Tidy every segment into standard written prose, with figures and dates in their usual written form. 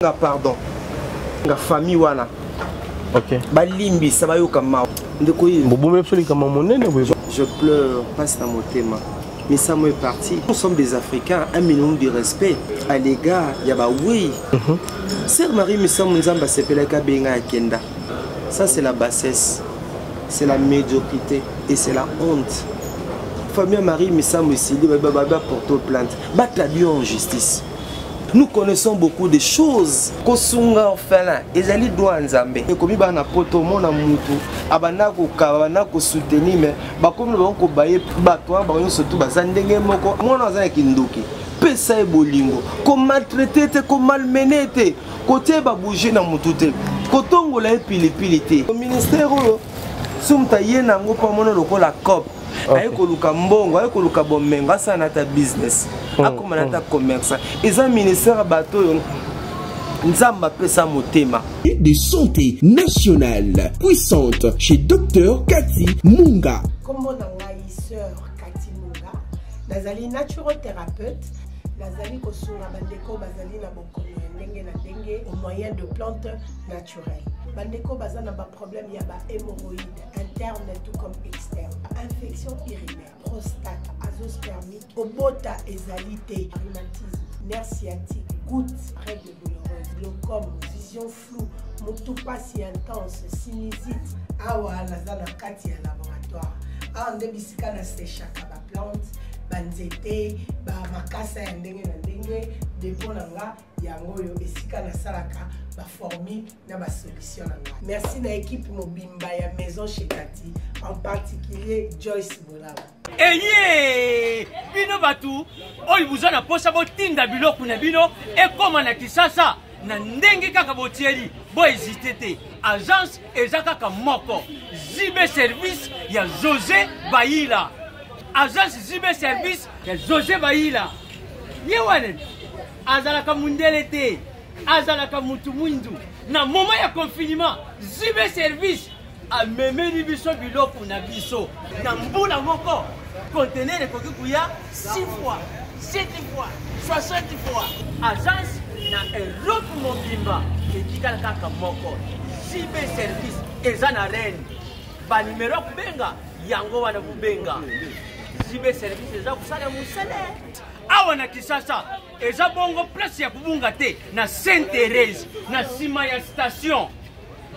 Pardon. La famille wana. Ok. Balimbi ça va yo kama. Je pleure, passe dans mon thème. Mais ça m'est parti. Nous sommes des Africains, un minimum de respect à l'égard. Yaba oui. Sœur Marie Missa Munzamba sepeleka benga kenda. Ça c'est la bassesse, c'est la médiocrité et c'est la honte. Famille Marie Missa Moussili baba porte plainte. Battre la Dieu en justice. Nous connaissons beaucoup de choses. Kosunga orphelin, ezali doit nzambe. Ekomi ba na poto mona mutu, abana ko kabana ko soutenir mais ba komi ba ko baye bato ba yo surtout ba zandenge moko. Mona za kindoki. Pesa e bolingo, ko maltraiter te, ko malmener te, côté ba bouger na mutu te. Kotongo la pilipili te. Au ministère sumta yena ngo pa mona lokola cop. Aye koluka mbongo, aye koluka bomenga sa na ta business. Akoma na ta commerce. Eza ministère bato yo nzamba pesa motema. De santé nationale puissante chez Dr Cathy Munga. Comment ngai sœur Cathy Munga, nazali naturothérapeute, nazali kosunga bandeko bazali na bokono ndenge na ndenge au moyen de plantes naturelles. Bandeko bazana ba problème ya ba hémorroïdes interne tout comme externe, infection urinaire, prostate, azoospermique, obota ezalité, rhumatisme, nerf sciatique, gouttes, règles douloureuses, glaucome, vision floue, moutoupasie intense, sinusite. Awa nazana kati ya laboratoire. Awa nde bisika na séchaka ba plante, banzete, ba makasa ya ndenge na ndenge, depo nanga yango yo esika na salaka ba formule na ba solution nanga. Merci na équipe mobimba ya maison chez Cathy, en particulier Joyce Bolaba. Eye bino batu oyi buzana posa botinda biloko na bino ekoma na kisasa na ndenge kaka botieli bo hésiter te. Agence eza kaka moko Zibe service ya José Baïla. Agence Zibe service ya José Baïla. Yewane azalaka mundele te, azalaka mutu mwindu. Na moment ya confinement Zibe service a memeli biso biloko na biso. Na mbula moko conteneur ekoki kuya 6 fois, 7 fois, 60 fois. Agence na Europe mobimba etikala kaka moko. Zibe service eza na reine. Ba numero kubenga yango wana kubenga. Zibe service eza kusala musele. Awa na Kisasa eza bongo place ya kubunga te na Sainte Thérèse na sima ya station.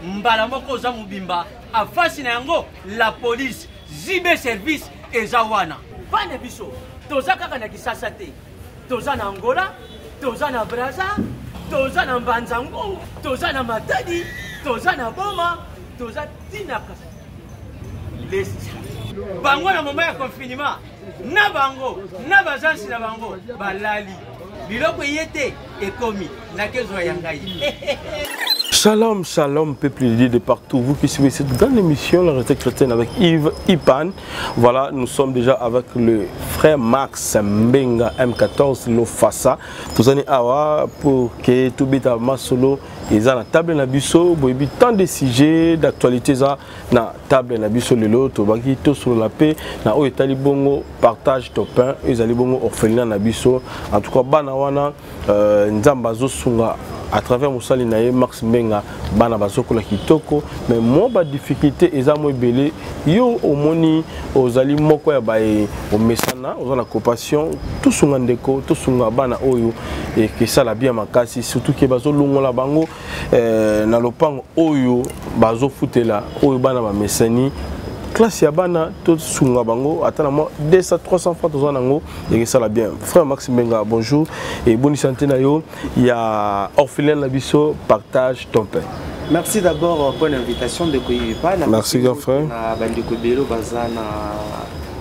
Mbala moko za mubimba afasi na yango la police. Zibe service eza wana. Bana biso toza kaka na Kisasa te. Toza na Angola, toza na Brazza, toza na Mbanzango, toza na Matadi, toza na Boma, toza tinaka. Les bango na moment ya confinement na bango na bazansi na bango balali biloko yete ekomi na kezo ya ngai. Shalom, shalom, peuple de partout. Vous qui suivez cette grande émission, la recette chrétienne avec Yves Ipan. Voilà, nous sommes déjà avec le frère Max Mbenga M14 Lofassa. Vous allez avoir pour que tout bita masolo et la table na biso, boibi tant de sujets d'actualité za na table na biso lelo to baki to sur la paix na o etali bongo partage to pain et ali bongo orphelinat na biso. En tout cas bana wana nzamba zo sunga à travers Moussali Naye, Max Mbenga, Bana Bazokola Kitoko, mais moi, la difficulté est à moi belé. Yo, au moni, aux ali moko ya bae, au mesana, aux la compassion, tout son andeko, tout son bana oyo, et que ça la bien makasi, surtout que bazo longo la bango, na lopang oyo, bazo foutela, oyo bana ba mesani. Classe ya bana tout sunga bango atana moi 200 300 francs tous nango et ça la bien. Frère Max Mbenga, bonjour et bonne santé na yo. Il y a orphelin la biso partage ton pain. Merci d'abord pour l'invitation de Koyipa. Merci grand frère. Na bandeko belo bazana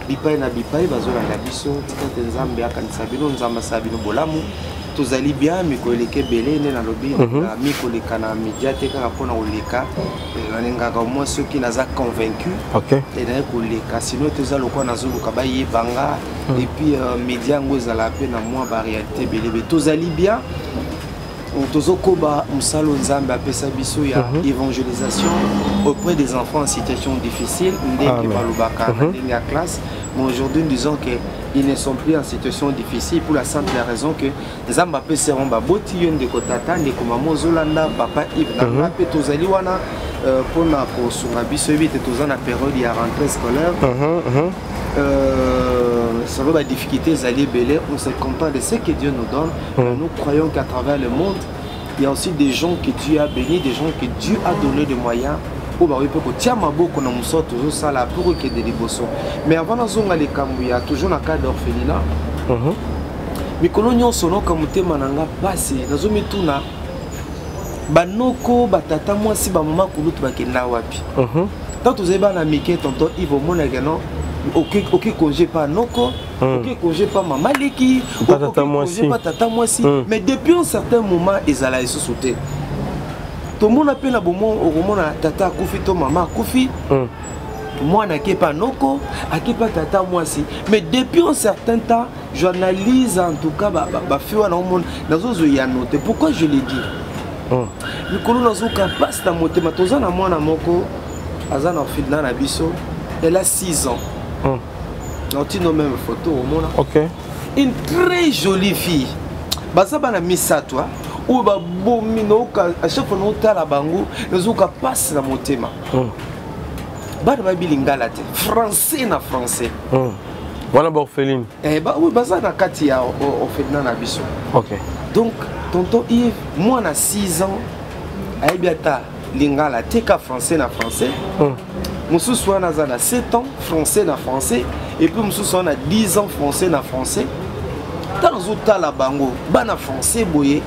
bipai na bipai bazola na biso tikate nzambe akanisa bino nzamba sabino bolamu. Tozali bien mikoleke belé ne na lobi na mikoleka na médiathèque rapona oleka nangaka moi ceux qui naza convaincu OK et na koleka sinon toza lokwa nazoluka ba yebanga et puis média ngo ezala pe na moi ba réalité belé tozali bien tozokoba musalo nzambe apesa biso ya évangélisation auprès des enfants en situation difficile ndenge balobaka ndenge ya classe. Mais aujourd'hui nous disons que ils ne sont plus en situation difficile pour la simple raison que nzambe apesa ba boti yo ndeko tata ndeko mama ozolanda papa Yves na pe tozali wana pona ko sunga biso ebite tozana période ya rentrée scolaire. Ça va, la difficulté, on se contente de ce que Dieu nous donne. Nous croyons qu'à travers le monde, il y a aussi des gens que Dieu a bénis, des gens que Dieu a donné des moyens. Pour toujours ça là pour que des dévotions. Mais avant il y a toujours un cas d'orphelinat. Mais quand on sonne comme mananga passé, dans un mituna, banoko batata moi si ba maman kulutu bakenda wapi. Tant vous avez un amitié tonton Yves Monagano. Ok, congé pas Noko, ok, congé pas Maman Leki, ok, congé pas Tata Mwasi. Mais depuis un certain moment, ils allaient se sauter. Tout le monde a peine à moment au moment Tata Koufi, to Maman Koufi. Moi, je n'ai pas Noko, je n'ai pas Tata Mwasi. Mais depuis un certain temps, j'analyse en tout cas, pourquoi je l'ai dit. Mais quand nous avons passe dans mon thème, tous en amont à Moko, Azan en fait dans la biso, elle a 6 ans. On tient nos mêmes photos au monde. Ok. Une très jolie fille. Basa bana misa toi. Ou ba bomino à chaque fois nous ta la bango, nous ka passe dans mon thème. Bana ba bilingala te. Français na français. Voilà ba orpheline. Eh ba oui basa na kati ya orphelinat na biso. Ok. Donc tonton Yves, moi na 6 ans, aïbiata lingala te ka français na français. Moussou soit na 7 ans, français na français, et puis Moussou soit na 10 ans, français na français. Dans le la bango, bana français boye,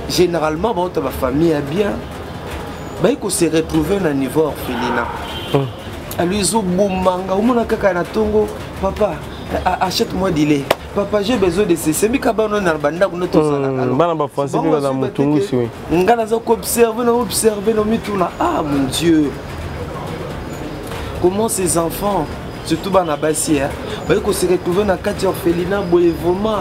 généralement, bon, ta famille est bien, bah il faut se retrouver dans niveau orphelinat. Alors ils ont bon manga, au moins kaka na tongo, papa, achète-moi du lait. Papa, j'ai besoin de ces semis kabano na banda kuno to sana. Bana ba français bi na mutungu siwe. Ngana za ko observer no mituna. Ah mon Dieu. Comment ces enfants, surtout Banabassi, ils se retrouvent dans 4 orphelinats, vraiment.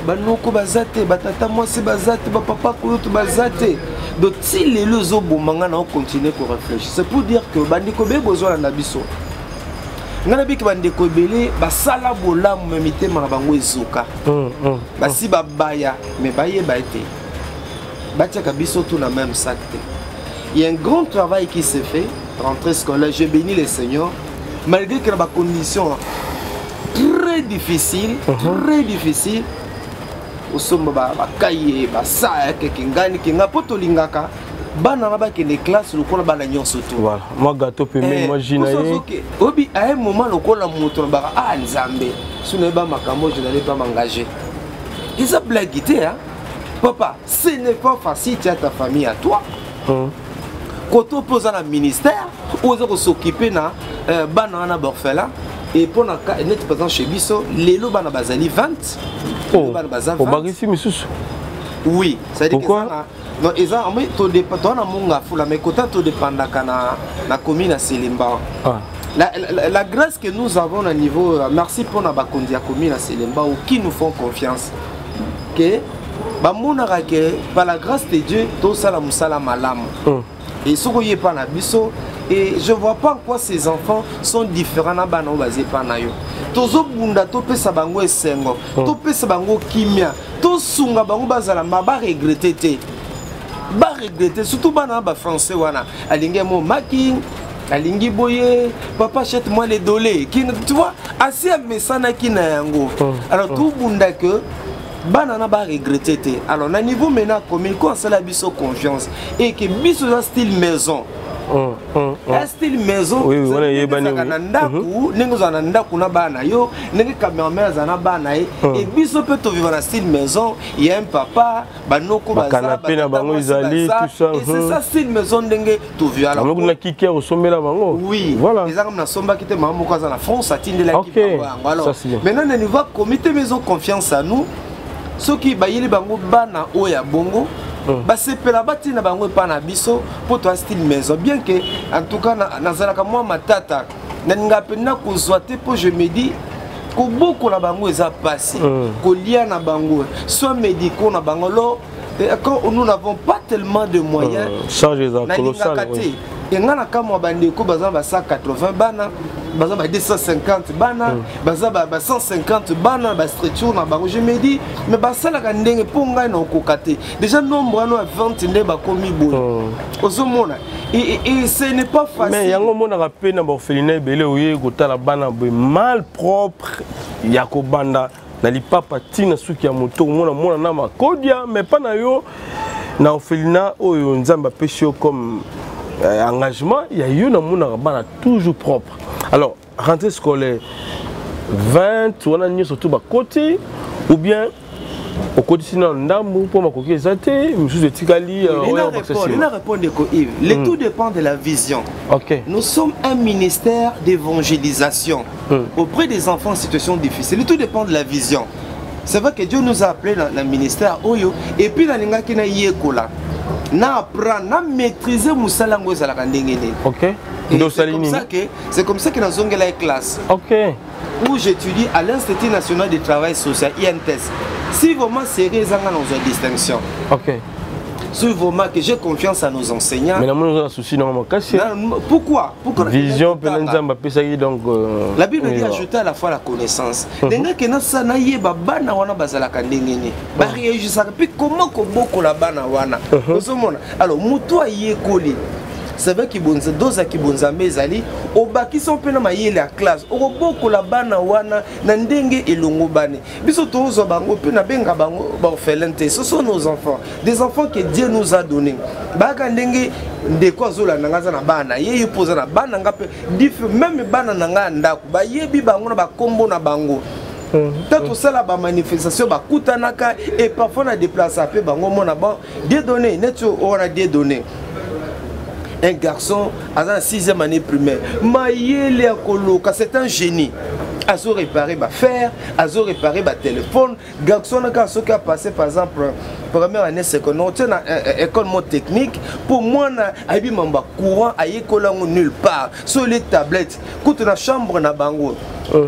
Banoko bazate, batata moi c'est bazate, papa koutou bazate. Donc si les lezo bomanga na continuer pour réfléchir, c'est pour dire que bandiko be besoin na biso. Ngana bi ke bandiko belé ba sala bola memité ma bango ezoka. Ba si ba baya, mais baye ba été. Batia ka biso tout na même sac. Il y a un grand travail qui se fait. Rentrée scolaire, je bénis le Seigneur, malgré que la condition très difficile, au sommet, bakaye, basa, kengani, kenga poto lingaka, bana ba ke les classes le kola bana nyon surtout. Voilà, moi gâteau pemé, moi jinaye. Obi à un moment le kola moto ba ah nzambe, sune ba makambo je n'allais pas m'engager. Ils ont blagué hein. Papa, ce n'est pas facile tu as ta famille à toi. Quand on pose à la ministère, on va s'occuper de banana borfela et pour notre présent chez Bisso, les lots bana bazali 20. Oh, au bagisi missus. Oui, ça veut dire pourquoi? Non, ils ont mis tout dépend na munga fula mais quand tout dépend na commune à Selimba. La grâce que nous avons au niveau merci pour na bakondi à commune à Selimba qui nous font confiance que ba monara que par la grâce de Dieu tout ça la musala malam. Et ce qu'on y est pas na biso et je vois pas en quoi ces enfants sont différents na bana basé pa na yo. Tozo bunda to pesa bango esengo, to pesa bango kimia, to sunga bango bazala ba regretter te. Ba regretter surtout bana ba français wana. Alingi mo making, alingi boye, papa achète-moi les dolés. Tu vois, assez mesana ki na yango. Alors tout bunda que banana ba regretter te. Alors na niveau maintenant comme il commence à la biso confiance et que biso dans style maison. Un style maison. Oui, voilà, il y a bandaku, nengo za ndaku na bana yo, nengo cameraman za na bana et biso peut to vivre dans style maison, il y a un papa, banoko baza, canapé na bango izali tout ça. Et c'est ça style maison ndenge to vivre alors. On a kiké au sommet là bango. Oui. Voilà. Les gens na somba qui te maman ko za na France atinde la qui bango. Alors, maintenant on niveau comité maison confiance à nous. Ceux qui bayeli bango bana oya bongo basepela bati na bango pa na biso pour toi style maison bien que en tout cas nazalaka moi matata naninga pena ko zoate pour je me dis ko beaucoup na bango eza passé ko lia na bango soit médicaux na bango lo quand nous n'avons pas tellement de moyens, charge colossale. Et on a comme on a 180 bana, 250 bana, 150 bana, je me dis, mais ça la gandenge pour nous kokate. Déjà nombre à 20 ne ba komi boy. Et ce n'est pas facile. Mais yango mona rappelé na orphelinat belé oye kota la bana mal propre yakobanda na lipapa tina suki ya moto mona na makodia mais pas na yo na orphelinat oyo nzamba pesio comme engagement, il y a eu un toujours propre. Alors, rentrée scolaire 20, on a surtout à côté, ou bien au côté sinon ndambu pour ma coquille zaté, monsieur de Tigali. Le tout dépend de la vision. Ok. Nous sommes un ministère d'évangélisation auprès des enfants en situation difficile. Le tout dépend de la vision. C'est vrai que Dieu nous a appelés dans le ministère Oyo et puis dans l'ingaki na yekola. Na apprendre, na maîtriser musala ngo ezalaka ndenge. OK. C'est comme ça que nous avons la classe. OK. Où j'étudie à l'Institut national du travail social INTS. Si vraiment sérieux ezanga dans une distinction. OK. Si vraiment que j'ai confiance à nos enseignants. Mais nous avons un souci normalement caché. Pourquoi? Vision Penenzamba Pesagi donc la Bible dit ajouter à la fois la connaissance. Denga que na sa na yeba bana wana bazala kandengeni. Ba réagir puis comment ko boko la bana wana. Alors muto ayekoli. C'est vrai que bonza doza ki bonza mezali obaki son pena mayele la classe oboko la bana wana na ndenge elongo bane biso tozo bango pena benga bango ba orphelins, ce sont nos enfants, des enfants que Dieu nous a donnés baka ndenge ndeko azola nanga na bana ye poza na bana ngape même bana nanga ndako ba yebi bango na ba kombo na bango. Tant ça la manifestation ba kutanaka et parfois na déplacer pe bango mona ba des données net on a des données. Un garçon à la 6e année primaire, c'est un génie. Azo réparé ma fer, azo réparé ma téléphone. Garçon qui a passé par exemple première année secondaire, tu as école technique. Pour moi, na mamba courant à école nulle part. Sur les tablettes, quand la chambre na bango.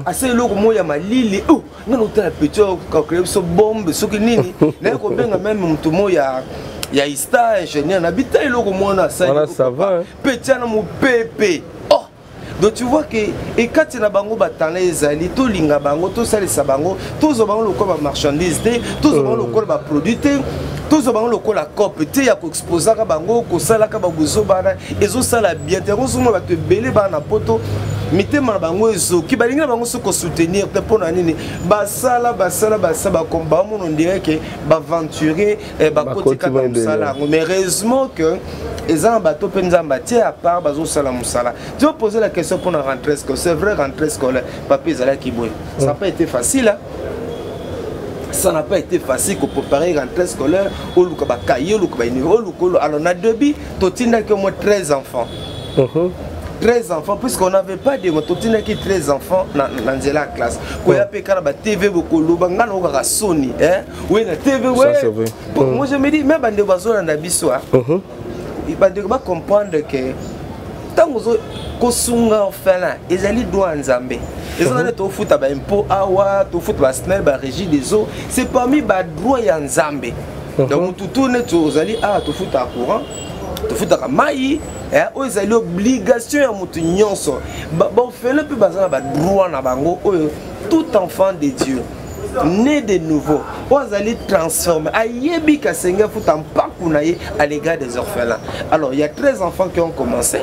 Assez lourd moi ya malili. Oh, non t'as petit calcul so bombe, so que nini. N'a ko benga même tout moi ya. Il y a Ista, ingénieur, habitat et le roman ça va. Petit à mon pépé. Oh! Donc tu vois que, et quand tu as bango batana ezali, tout linga bango, tout ça les sabango, tout ce bango le corps marchandise, tout ce bango le corps produit, tout ce bango le corps la copie, il y a qu'au exposer à bango, qu'au sala kabaguzo bana, et zo sala bien, tu vas te belé bana poto. Mettez ma bango ezo qui balinga bango se ko soutenir te pona nini basala combat on dirait que ba aventurer ba kotika comme sala mais heureusement que les en bateau penzamba tie à part bazo sala musala. Tu vas poser la question pour la rentrée scolaire, c'est vrai rentrée scolaire papier zala ki boy ça n'a pas été facile hein? Ça n'a pas été facile pour préparer une rentrée scolaire au luka cahier luka niveau alors on a début totina que moi 13 enfants 13 enfants, puisqu'on n'avait pas de moto, qui 13 enfants dans la classe. Quand il y a des TV, il y a Sony. Oui, la TV, oui. Moi, je me dis, même si on est dans la bissoire, il va comprendre que tant que vous êtes ils allaient droit en Zambie. Les gens qui ont fait un impôt, qui ont fait un snell, la régie des eaux, c'est parmi les droits en Zambie. Donc, tout le monde, vous allez faire un courant. Tu fais ta maille, ils ont l'obligation à monter nyonso. Bon, fait le plus bazar ba droit na bango. Tout enfant de Dieu, né de nouveau, ils allaient transformer. Ayebi kasenga fout en pakunaye à l'égard des orphelins. Alors, il y a 13 enfants qui ont commencé.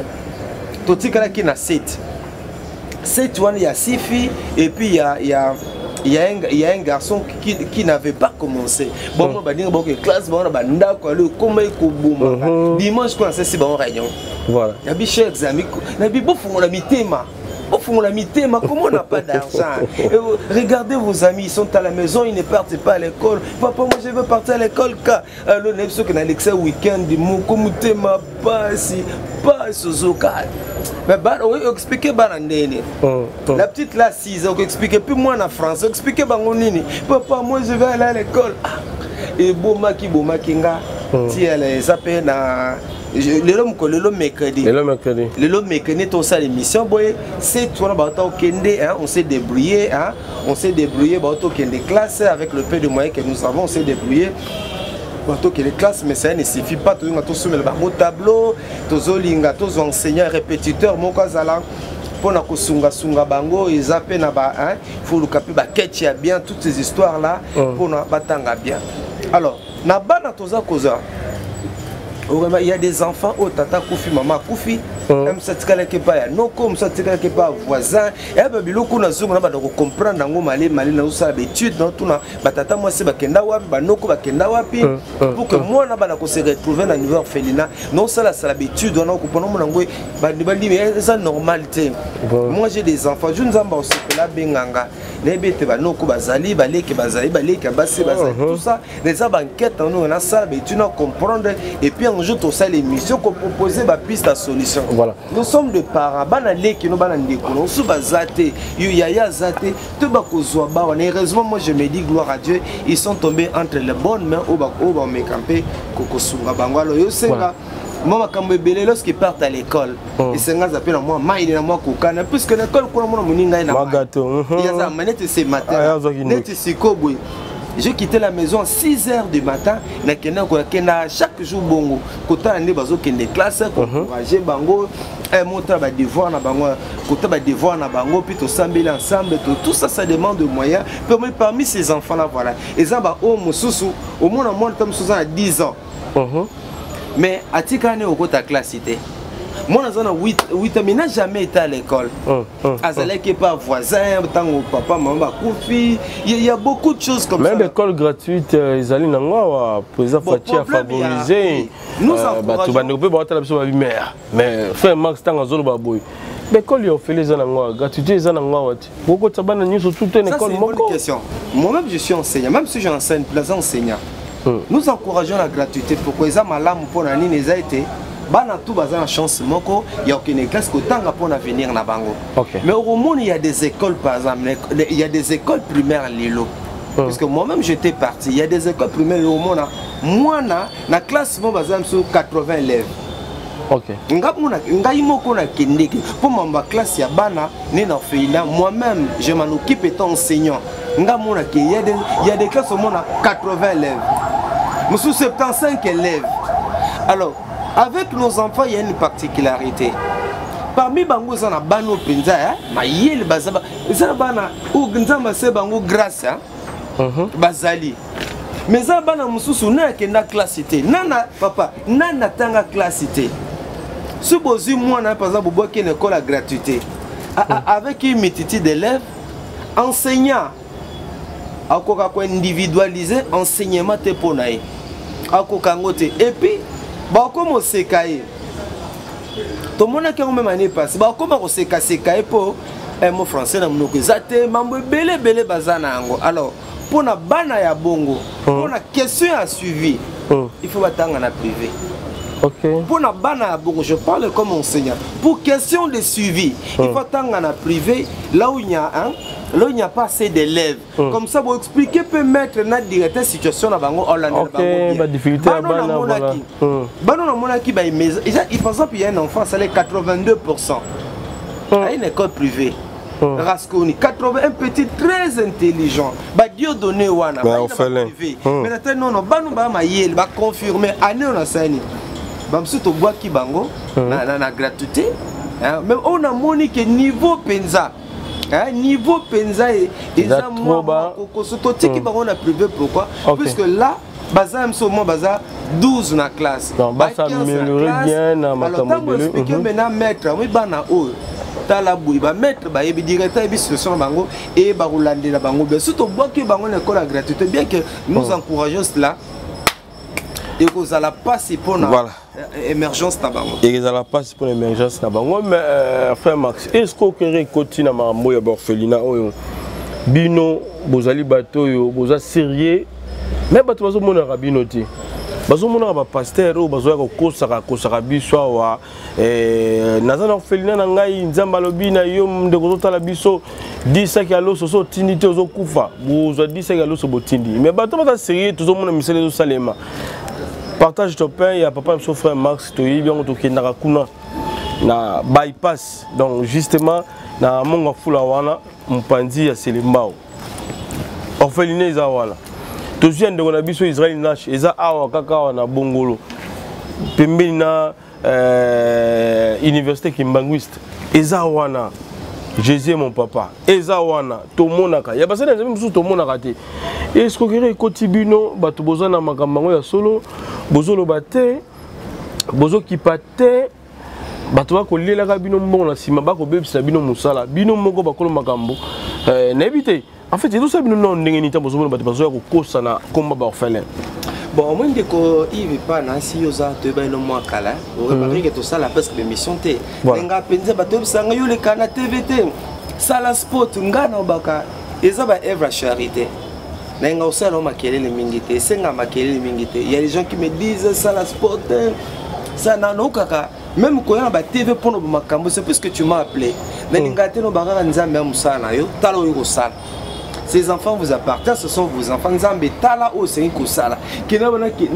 Totikala qui n'a 7. 7 il y a 6 filles et puis il y a un garçon qui n'avait pas commencé. Bon, on va dire que classe, on va dimanche, on a si bon réunion. Voilà. Il y a des chers amis, il y a des beaux fonds la mi-thème. Au fond, la mi-thème, comment on n'a pas d'argent? Regardez vos amis, ils sont à la maison, ils ne partent pas à l'école. Papa, moi je veux partir à l'école. Alors, on a dit qu'on a l'excès week-end, comme thème, pas si, pas Suzuka. Mais expliquez la petite là 6 ans, expliquez plus moi en français, expliquez Bangonini. Papa, moi je vais aller à l'école. Et Bomaki nga, si elle s'appelle le mercredi. Le mercredi, tout ça l'émission, c'est toi on s'est débrouillé, on s'est débrouillé, on s'est débrouillé, classe avec le peu de moyens que nous avons, on s'est débrouillé. que les classes, mais ça ne suffit pas. Tous les tableaux, tous les enseignants, répétiteurs, mon cas pour na kosunga sunga bango ils appellent na ba hein faut le caper ba ketch bien toutes ces histoires là pour na batanga bien. Alors na bana toza koza il y a des enfants au tata koufi maman koufi même ça tika que pas non comme ça tika que pas voisin et ba biloko na zungu na ba comprendre ngo malé na usala d'études dans tout na batata moi c'est ba kenda wapi ba noko ba kenda wapi pour que moi na ba na ko se retrouver na niveau orphelinat non ça la habitude on a comprendre mon ngo ba dit mais ça normalité. Moi j'ai des enfants je nzamba aussi la benganga nebete ba noko bazali baleke bazali baleke basi bazali tout ça les enquêtes on a ça habitude à comprendre et puis un jour tout ça l'émission qu'on proposer ba piste à solution. Voilà. Nous sommes des parents bana leki no bana ndeko no su bazate yaya zate to ba kozwa ba heureusement moi je me dis gloire à Dieu ils sont tombés entre les bonnes mains au ba me camper kokosunga bango lo yo senga moi quand me belé lorsqu'ils partent à l'école et senga s'appelle moi maïni na moi kokana puisque l'école ko na moninga na magato il y a ça manette ce matin net sikobwe. J'ai quitté la maison à 6 h du matin. Chaque jour, bongo. Kota ande bazo kende classe, encourager bango, monter ba devoir na bango, kota ba devoir na bango, puis tout s'embêter ensemble, tout ça, ça demande de moyens. Parmi ces enfants là, voilà. Et ça va au mususu, au moins à 10 ans. Mais à Tikane au côté classe cité. Moi, dans 8 ans, mais n'a jamais été à l'école. Azalé qui est pas voisin, papa, maman, koufi. Il y a beaucoup de choses comme ça. Même l'école gratuite, ils allaient dans le président Fati a favorisé. Nous encourageons. Mais frère Max, c'est un zone baboui. L'école, il a fait les années gratuité, les années beaucoup de sabana nous sont toutes une école. C'est une bonne question. Moi-même, je suis enseignant. Même si j'enseigne, plus enseignant. Nous encourageons la gratuité. Pourquoi ils ont malam pour l'année, ils ont été. Bana tout bazar la chance moko il y a aucune classe que tant pour venir na bango. Mais au monde il y a des écoles par exemple il y a des écoles primaires à Lilo. Parce que moi-même j'étais parti, il y a des écoles primaires au monde moi na classe mon bazar sur 80 élèves. OK. Ngai moko na kendeki pour ma classe ya bana ni na orphelinat moi-même je m'en occupe étant enseignant. Nga mona que il y a des classes au monde à 80 élèves. Nous sous 75 élèves. Alors avec nos enfants, il y a une particularité. Parmi bango zana bano penza mayel bazaba zana bana ou nzamba se bango grâce bazali. Mais zana bana mususu na kenda classité. Nana papa, nana tanga classité. Ce bozi moi na par exemple boire une école à gratuité. Avec une multitude d'élèves, enseignants akoka ko individualiser enseignement te ponae. Akoka ngote et puis bah comme on s'est caillé, tout le monde a quand même année passée. Bah comme on s'est cassé pour un mot français dans mon zate, mambo belé bazana ango. Alors pour na bana ya bongo, pour na question à suivi, il faut attendre en privé. OK. Pour na bana ya bongo, je parle comme enseignant. Pour question de suivi, il faut attendre en privé là où il y a là il n'y a pas assez d'élèves. Comme ça, vous expliquez peut mettre dans directeur situation à Bango Hollande. OK, bah difficulté à Bana. Bana monaki ba maison. Par exemple, il y a un enfant, ça les 82%. À une école privée. Rasconi 80 un petit très intelligent. Ba Dieu donné wana. Ba privé. Mais non banu ba mayel ba confirmer année on a saini. Ba msuto bois ki bango na gratuité. Même on a monique niveau penza. Niveau penza et trop bas. On a privé pourquoi? Puisque là, bazar moi bazar 12 na classe. Bah ça améliorer bien na makambo. Expliquer maintenant maître, oui bana o. Tala bouy ba maître ba yebi directeur yebi situation bango et ba rolande na bango. Bien surtout bois qui bango na école gratuité bien que nous encourageons cela. Et que ça la passe pour voilà. Émergence tabango. Et ça la passe pour l'émergence tabango mais frère Max, est-ce que continue na moya orphelinat oyo bino bozali bato yo boza sérieux mais bato bazo mona rabino ti bazo mona ba pasteur o bazo ko kosaka biso wa nazana orphelinat na ngai nzamba lobi na yo ndeko totala biso 10 ki alo soso tindi te ozo kufa bozo 10 ki alo so botindi mais bato baza sérieux tozo mona misele zo salema. Partage ton pain, il y a papa et son frère Max, tu bien autour na bypass. Donc justement, na monga fula wana, mpandi ya Selimbao. Orphelinat za wana. tozwi ndeko na biso Israël Nash eza awa kaka na bongolo pembeni na université kimbanguiste eza wana Jésus mon papa eza wana tomonaka ya basana nzambe musu tomonaka te escroquerie ekotibino bato bozana makambo ya solo bozolo bate bozo kipate bato bakolelaka bino mbongo na sima bakobebisa bino musala bino moko bakolo makambo nayebi te en fait tout ça bino non ndenge nita bozomona bato bazoya kokosa na komba ba orphelin. Bon, moi, je ne pas si vous avez un mois kala, vous remarquez que tout ça la presque l'émission T. Nga penza bato sanga yo le kana TVT. Ça la sport ngana baka eza ba œuvre charité. Nga osala makelele mingité, senga makelele mingité. Il y a des gens qui me disent ça la sport ça nano kaka même quand on ba TV pour no makambo c'est parce que tu m'as appelé. Nga te no baka nzambe musana yo talo yo sala. Ces enfants vous appartiennent, ce sont vos enfants. Nzambe tala o c'est ko sala.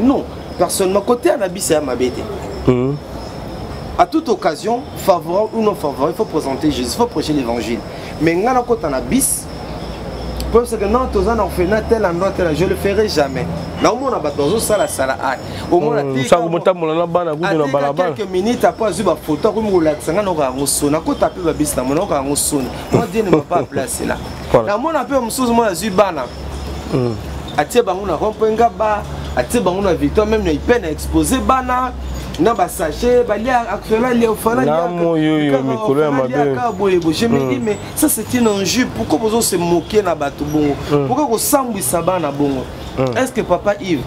Non, personnellement côté anabi c'est ma bête. À toute occasion, favorable ou non favorable, il faut présenter Jésus, il faut prêcher l'évangile. Mais ngana côté anabis parce que non tous en orphelinat tel endroit tel je le ferai jamais. Là au moins on a bateau sala sala au moins la ça remonta mon na bana kudu na balabala. Quelques minutes après zuba photo comme relaxer ngana ko ngosona ko taper ba bis na mona ko ngosona. Moi Dieu ne m'a pas placé là. Na mona pe musuzu moi zubana. Atie bango na rompenga ba, atie bango na victoire même na peine exposé bana. Na ba sachet ba lia actuellement les orphelins là moi yo mikolo ya mabe je me dis mais ça c'est un enjeu pourquoi vous se moquer na bato bongo pourquoi vous sambwisa bana bongo est-ce que papa Yves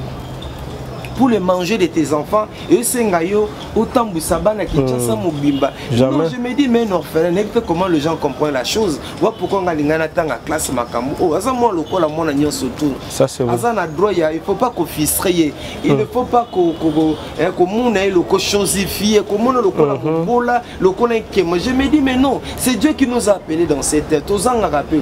pour le manger de tes enfants et sengayo autant boussabana qui tient ça mobimba non je me dis mais non frère comment les gens comprennent la chose wa pourquoi ngalingana tanga classe makambo oh aza moi lokola mona nyonso tout ça c'est aza na droit ya il faut pas qu'on frustrer il ne faut pas que mona loko chosifier comme mona lokola bola lokola kemo je me dis mais non c'est Dieu qui nous a appelés dans cette terre tozanga rappel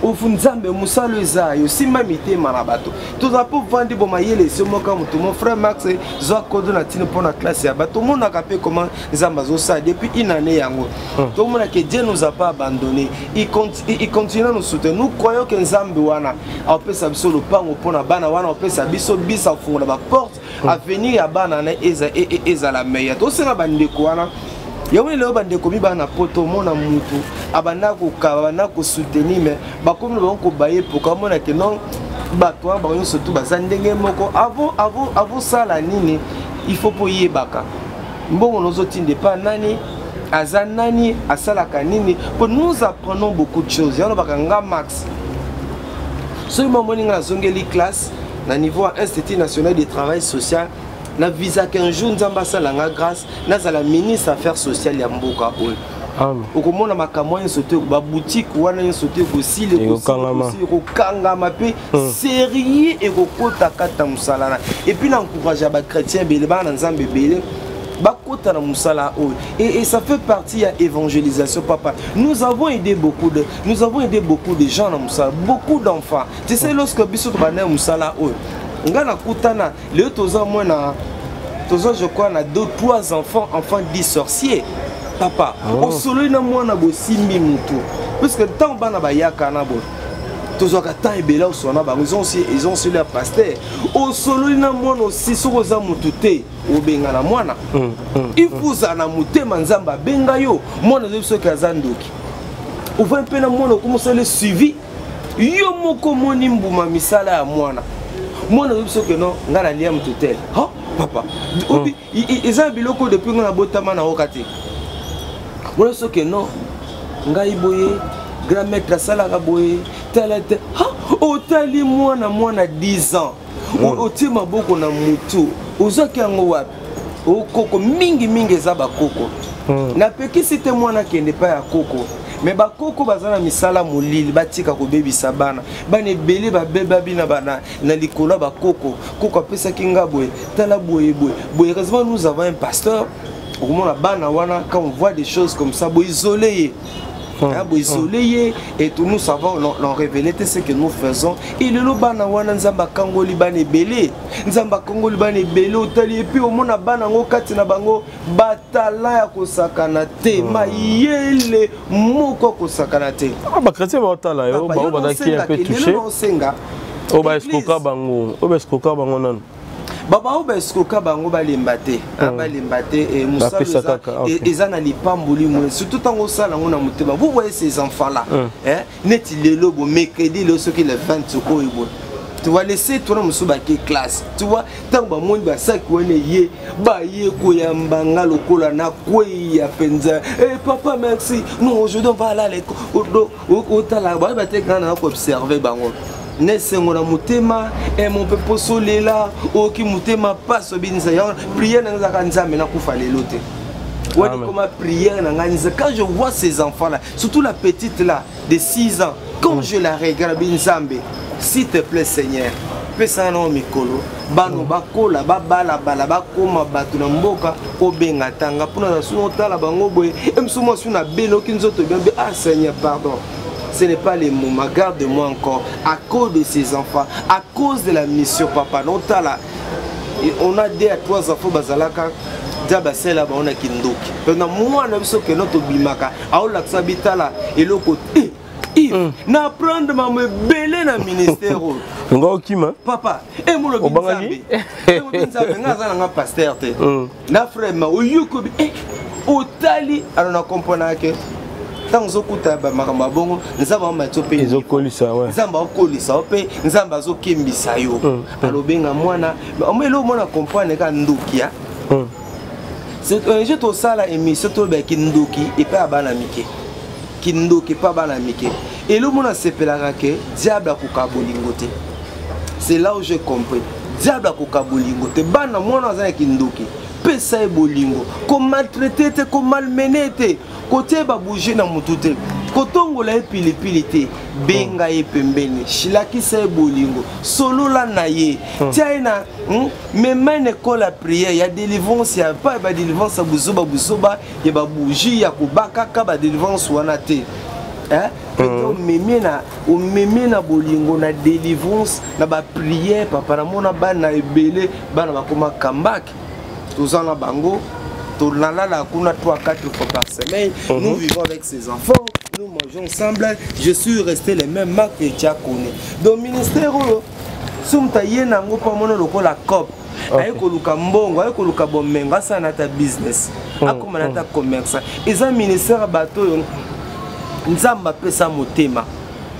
au fond nzambe musalo eza yo simba mitema na bato toza po vandi bo mayele se moka mutu mon frère Max zo kodo na tine pour la classe ya bato mona kapé comment nzamba zo ça depuis une année yango to mona que Dieu nous a pas abandonné il continue à nous soutenir nous croyons que nzambe wana a peut sa biso le pango pona bana wana peut sa biso bisa fungula ba porte à venir ya bana na eza la meilleure to sera bandeko wana Yawé le bande komi bana poto mona mutu abana ko kabana ko soutenir mais ba comme le ko baye pour comme on a que non ba toi ba yo surtout ba zandenge moko avant ça la nini il faut pour yebaka mbongo nozo tinde pas nani azanani asala kanini pour nous apprenons beaucoup de choses yano bakanga max ce moment ninga zongeli classe na niveau Institut national du travail social na visa qu'un jour nzamba salanga grâce na la ministre affaires sociales ya mboka oyo okomona makambo nsote ba boutique wana nsote ko sile ko kangama pe sérieux et ko kota kata musalana et puis na encourager ba chrétien bele ba na nzambe bele ba kota na musala oyo et ça fait partie ya évangélisation papa nous avons aidé beaucoup de gens na musala beaucoup d'enfants tu sais lorsque biso ba na musala oyo ngana kutana le toza mona toza je crois na 2-3 enfants 10 sorciers papa au solo na mwana bo simbi mutu parce que tant bana ba yaka na bo toza ka ta ebela au sona ba ils ont aussi leur pasteur au solo na mwana aussi sokoza mutu te obenga na mwana ifuza na mutema nzamba benga yo mwana zebiso ka zandoki ouvre pe na mwana commencer le suivi yo moko moni mbuma misala ya mwana mwana zebiso que non ngala lia mutu tel ha papa obi eza biloko depuis ngana botama na okati mwana zebiso que non ngai boye grand maître sala ka boye talate ha otali mwana 10 ans otima boko na mutu ozaki yango wapi okoko mingi eza bakoko na pekisi te mwana kende pa ya koko mais bakoko bazana misala molili batika ko bebisa bana bana ebele babeba bina bana na likolo bakoko koko apesa kinga boye tala boye heureusement nous avons un pasteur au moment bana wana quand on voit des choses comme ça bo isolé et tout nous savons l'on révélé ce que nous faisons et le bana wana nzamba kangoli bana belé nzamba kangoli bana belé otali et puis au mona bana ngo kati na bango batala ya kosakana te mayele moko kosakana te ba chrétien ba otala yo ba ba ki un peu touché Oba escoca bango. Oba escoca bango non. Baba oba escoca bango balembate. Balembate et Moussa eza na lipamboli mo surtout tango sala ngona muteba. Vous voyez ces enfants là. Neti lelo bo mercredi le ce qui le 20 soko ebo. Tu vas laisser toi musuba qui classe. Tu vois tant ba monde ba sac wone ye ba ye ko ya mbanga lokola na kwe ya penza. Eh papa merci. Nous aujourd'hui on va aller à l'école. Au tala ba ba te kana ko observer bango. Nesengona mutema et mon pepo solela o ki mutema passe binza ya prière na nzaka nzambe na kufa lelo te. Ouais, comment prière na nganza quand je vois ces enfants là, surtout la petite là de 6 ans, quand je la regarde binzambe. S'il te plaît Seigneur, pesa na mikolo bano bakola babala bala bakoma batu na mboka obenga tanga pona na suno tala bango boye emsumo suna belo kinzoto bien ah Seigneur pardon. Ce n'est pas les mots, garde-moi encore à cause de ces enfants, à cause de la mission papa. On a 2 à 3 enfants bazalaka diaba sela ba on a kindoki. Pendant moi na biso que notre bimaka a la sabitala et le côté na prendre ma me belé na ministère. Papa, et mon binzambe. Et mon binzambe ngaza na pasteur te. Na frère ma oyuko otali alors on comprend que tant zokuta ba makamba bongo nzamba matsope ezokolisa ouais nzamba okolisa ope nzamba zokembisa yo alobenga mwana omelo mona comprendre ka ndukia c'est un jeu to sala émission to ba kinduki et pas bana mike kinduki pas bana mike et le mona sepelaka ke diable akukabolingo te. C'est là où j'ai compris diable akukabolingo te bana mwana za kinduki pesa e bolingo ko maltraiter te ko malmener te côté ba bouger na mutute kotongo la epilipili te benga e pembeni shilaki sa e bolingo solo la na ye tiana même école la prière ya délivrance ya pas ba délivrance ya buzoba ya ba bougie ya kubaka ka ba délivrance wana te o memena bolingo na délivrance na ba prière papa na mona bana ebele bana bakoma kambaki tozana bango la 3-4 fois par semaine. Nous vivons avec ces enfants, nous mangeons ensemble. Je suis resté les mêmes marques que tu as connu. Donc, le ministère, si tu as la COP, ayekoluka mbongo ayekoluka bomenga ça na ta business akoma na ta commerce eza ministère bato nzamba pesa motema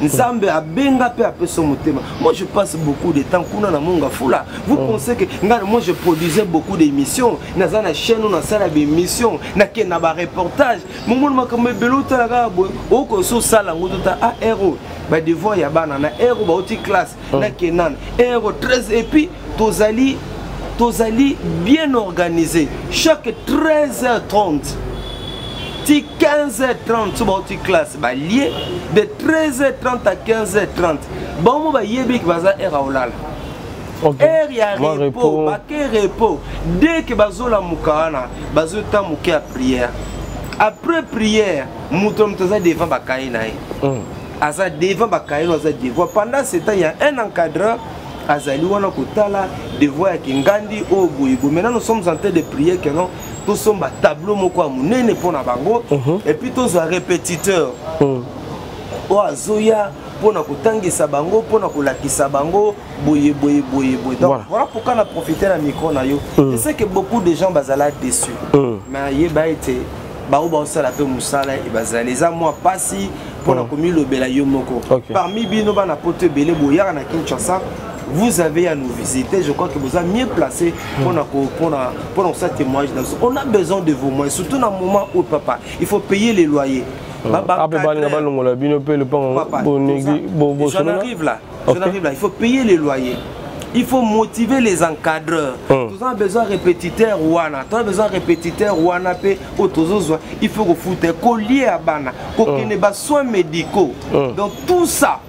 nzambe abenga pe apesa motema. Moi je passe beaucoup de temps kuna na monga fula. Vous pensez que moi je produisais beaucoup d'émissions na za chaîne na sala d'émissions na ke na ba reportage mon makambe belota la gabo oko so sala ngota a héros ba devoir ya bana na héros ba oti classe na kenan héros 13 et puis tozali bien organisé chaque 13h30 15h30 sur votre classe lié de 13h30 à 15h30 bon moi yebik baza era olala er ya repos ba ke repos dès que bazola mukana bazota muke à prière après prière mutom toza devant bakaina asa devant bakaina asa devant pendant ce temps il y a un encadreur azali wana kotala devoir ya kingandi o boyibo. Maintenant nous sommes en train de prier que non tous sommes à tableau moko munene pona bango et puis tous à répétiteur o azoya pona kotangisa bango pona kolakisa bango boye. Donc voilà pourquoi on a profité la micro na yo. Je sais que beaucoup de gens bazala déçus mais yeba été ba o sala pe musala e bazali za moi pasi pona komi lobela yo moko parmi bino bana pote belé boya na Kinshasa. Vous avez à nous visiter, je crois que vous êtes mieux placé pour ça témoignage. On a besoin de vous, moi, surtout dans le moment où papa, il faut payer les loyers. J'en arrive là, il faut payer les loyers. Il faut motiver les encadreurs. Nous avons besoin de répétiteurs wana. Nous avons besoin de répétiteurs wana pe autozozo. Il faut que vous foutez collier à bana, qu'il n'y ait pas soins médicaux. Donc tout ça.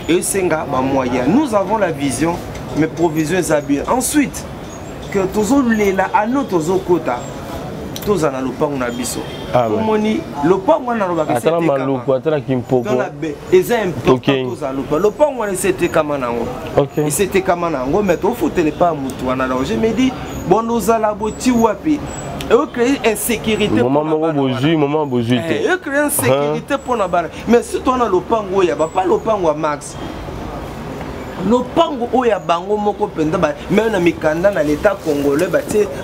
Et c'est un moyen. Nous avons la vision, mais provisions habiles. Ensuite, que tous les là à notre quota, tous en a le pan on a biso. Le pan on a le bac. Attends maluko, attends kimpoko. Et c'est important tous en le pan. Le pan on a c'était kamanango. Ok. Et c'était kamanango, mais au foot les pas mutu on a. Je me dis bon nous allons boti wapi. Et créer insécurité. Moment boju. Et créer insécurité pour la barre. Mais si on a le pango, il n'y a pas le pango à max. lopango oya bango moko penda même na mikanda na l'état congolais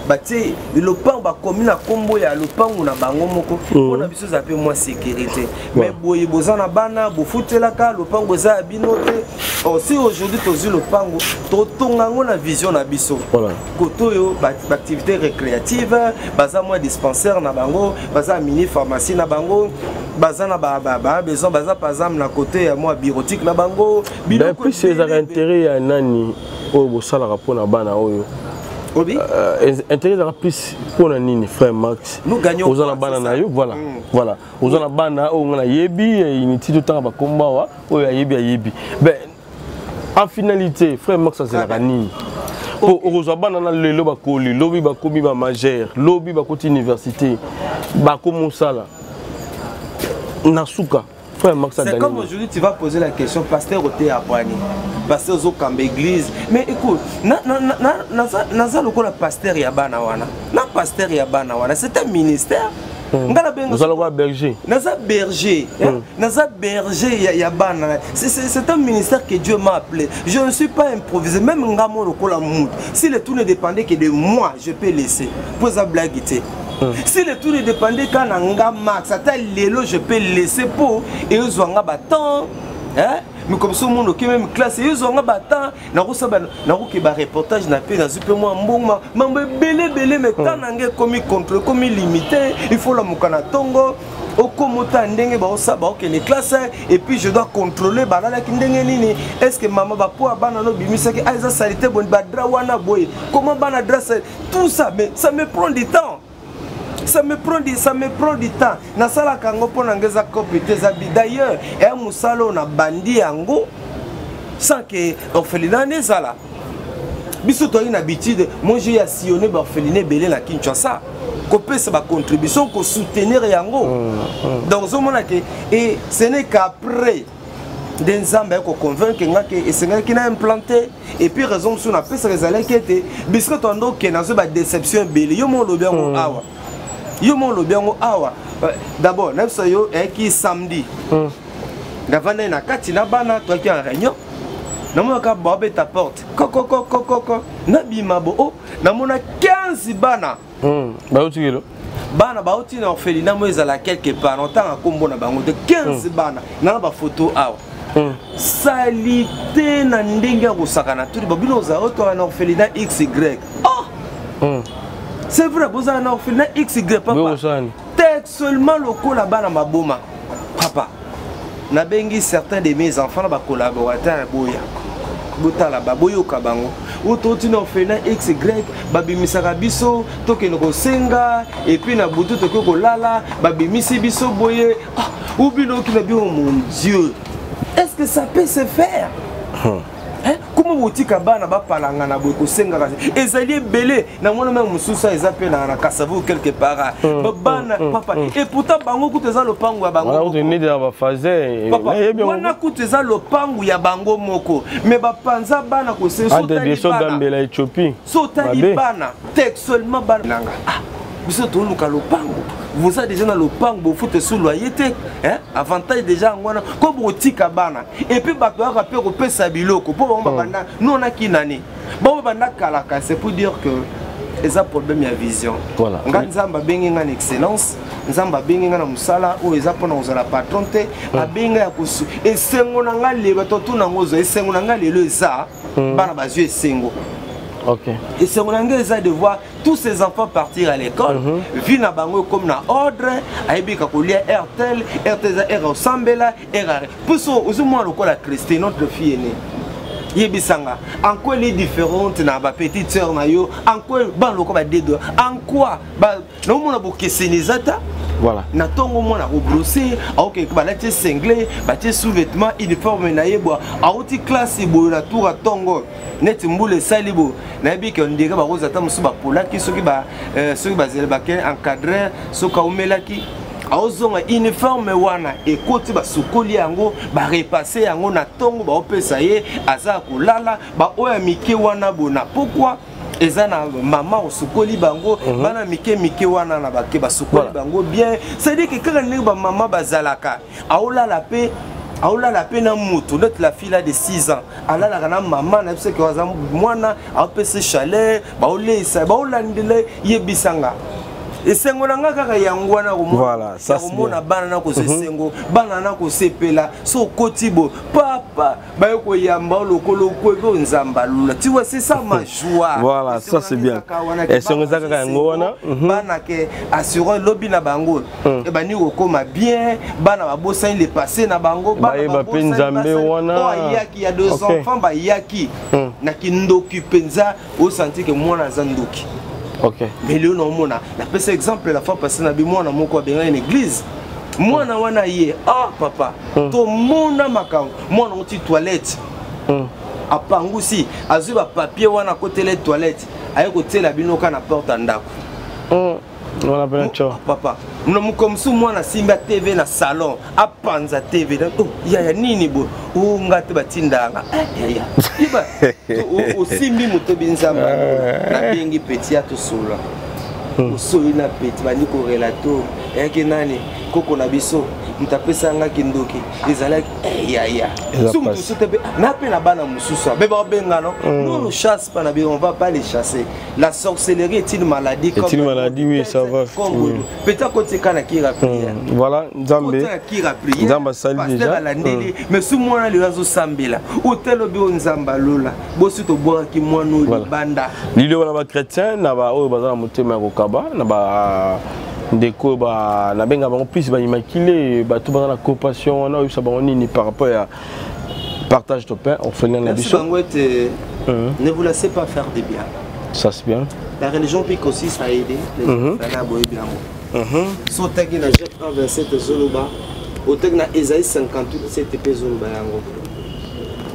batie lopango bakomi na kombo ya lopango na bango moko pona biso za pe moins sécurité mais boye bozana bana bofutelaka lopango za bino te aussi aujourd'hui tozi lopango totongango na vision na biso koto yo activité récréative baza moi dispensaire na bango baza mini pharmacie na bango baza na besoin baza par exemple na côté ya moi bureautique na bango ben puis ces intérêts ya nani o bosala rapport na bana oyo intérêt à plus pour nini frère Max nous gagnons aux la bana na yo voilà aux la bana o ngana yebi initi tout temps ba komba wa o yebi ben en finalité frère Max ça c'est la nini pour aux bana na lelo ba koli lobi ba komi ba majeur lobi ba côté université ba komo sala nasuka. C'est comme aujourd'hui tu vas poser la question pasteur Oté Abouani, pasteur Zokamba église. Mais écoute, naza loko la pasteur Yabana wana. Na pasteur Yabana wana, c'est un ministère. Nous allons voir berger. Naza berger, naza berger Yabana. C'est un ministère que Dieu m'a appelé. Je ne suis pas improvisé, même ngamo loko la mood. Si le tout ne dépendait que de moi, je peux laisser. Pour ça blaguer. Si le tout ne dépendait qu'à Nanga Max, je peux laisser pour et ils ont un bâton. Mais comme ça, mon qui même classe, ils ont un bâton. N'a pas reportage, n'a pas super moi mais belé, mais quand on a commis contrôle, commis limité, il faut la moukana tongo. Au komota ndenge ba osaba ok les classes et puis je dois contrôler balala kindenge nini est-ce que maman va pouvoir bana no bimisa que aiza salité bon ba drawana boy comment bana dress tout ça mais ça me prend du temps. Ça me prend du temps. Na sala kango pona ngeza copie zabi d'ailleurs et musalo na bandi yango sans que orphelinat nezala. Biso to une habitude moi j'ai sillonné ba orphelinat belé na Kinshasa. Copé ça va contribution pour soutenir yango. Donc ce moment que et ce n'est qu'après des zambes qu'on convainc que et c'est qui n'a implanté et puis raison sur la peste résalé qui était bisque tondo que na zo ba déception belé yo mon lobia mo awa. Yo mon lobia mo awa. D'abord na so yo qui samedi. Davana na kati na bana toi qui en réunion. Na mo ka bobe ta porte. Koko na bimabo oh na mona 15 bana. Bana bauti na orphelinat mo ezala quelque part longtemps a kombo na bango de 15 bana na ba photo awa. Salité na ndenge ko sakana tout babino za auto na orphelinat XY. Oh. C'est vrai, vous avez un orphelinat XY, papa. Texte seulement le coup là-bas dans ma boma. Papa, n'a bengi certains de mes enfants là-bas collaborateurs à Boya. Bota là-bas, Boyo Kabango. Ou tout un orphelinat XY, Babi Misarabiso, Token Rosenga, et puis na Boutou Toko Lala, Babi Misibiso Boye. Ou bien qui n'a bien, oh mon Dieu. Est-ce que ça peut se faire? Comment vous dites que bana ba palanga na boy ko senga et zali belé na mona même mususa ezape na kasavu quelque part bana papa et pourtant bango kuteza lopango ya bango on est dans la phase wana kuteza lopango ya bango moko mais ba panza bana ko se so tali bana Éthiopie so tali bana textuellement bana biso to luka lopango vous avez déjà dans le pang vous foutez sous loyauté hein avantage déjà ngwana ko botika bana et puis bato ya rapper ko pesa biloko po ba banda nous on a ki nani bon banda kalaka c'est pour dire que les a problème ya vision voilà nganzamba bengi ngana excellence nzamba bengi ngana musala o eza pona ozala patron te abenga ya kusu esengo na ngale bato tuna ngozo esengo na ngale le za bana bazue esengo. Ok. Et c'est mon engagement de voir tous ces enfants partir à l'école, vivre à Bango comme na ordre, à Ebika Kolia, RTL, RTL, R Sambela, RR. Pour ça, aux moins le la Christine, notre fille aînée. Yebisanga, en quoi elle est différente na ba petite sœur na yo, en quoi ban le ba dedo, en quoi ba no mona boke senizata. Voilà. Na tongo mona ko brosser, a ok ba la cinglé, ba sous-vêtements uniforme na yebo, a oti classe bo la tour à tongo. Net mbule salibo, na bi ke ndika ba roza ta musu ba polaki soki ba zele ba ke encadrer soka omelaki. Aozonga uniforme wana ekoti ba sukoli yango ba repasser yango na tongo ba opesa ye aza kolala ba oya mike wana bona pourquoi ezana mama osukoli bango bana mike wana na ba ke ba sukoli bango bien c'est à dire que quand ba mama bazalaka aolala pe aolala pe na moto neti la fille de 6 ans alalaka na mama na biso ke waza mwana aopesa chaleur baolesa baolandela yebisanga esengo na nga kaka yango wana voilà ça c'est komona bana na ko sesengo bana na ko sepela so kotibo papa bayo ko yamba lokolo ko ko nzamba lula tu vois c'est ça ma joie voilà ça c'est bien esengo za kaka yango wana bana ke assurer lobby na bango e bani ko koma bien bana babosa il est passé na bango bana babosa nzambe wana oh yaki ya deux enfants ba yaki na kindoki penza au senti que mwana zandoki. Ok. Mais le nom mona, la pèse exemple la fois passée na bi mwana moko benga une église. Mwana wana ye, ah papa, to mona makam, mwana oti toilette. Apangusi, azu ba papier wana côté les toilettes, aye côté la binoka na porte ndako. On a bien sûr. Papa, nous comme sous moi na simba TV na salon, a panza TV. Oh, ya nini bo? O ngate batindanga. Ya. Iba. O simbi mutobinzamba. Na bengi petit ato sola. O soyi na petit bani ko relato. Yake nani? Koko na biso. Mtapesa nga kindoki. Ezalaki ya. Sum tout te na pe na bana mususu. Beba benga non. Nous ne chasse pas na bien, on va pas les chasser. La sorcellerie est une maladie comme une maladie oui, ça va. Peut-être que c'est kana qui rappelle. Voilà, Nzambe. Qui rappelle. Nzamba sali déjà. Mais sous moi le razo sambela. Hôtel obi Nzamba lola. Bosu to boa ki mwanu banda. Lilo na ba chrétien na ba o bazana motema ko kaba na ba ndeko ba na benga bango plus ba immaculé ba tout bazana compassion na ça ba nini par rapport à partage de pain on fait un biso. Ne vous laissez pas faire des biens. Ça c'est bien. La religion pique aussi ça a aidé les gens à boire bien. So tagi na Jacques 1:27 Zoloba, au tagi na Ésaïe 58 épée Zoloba yango.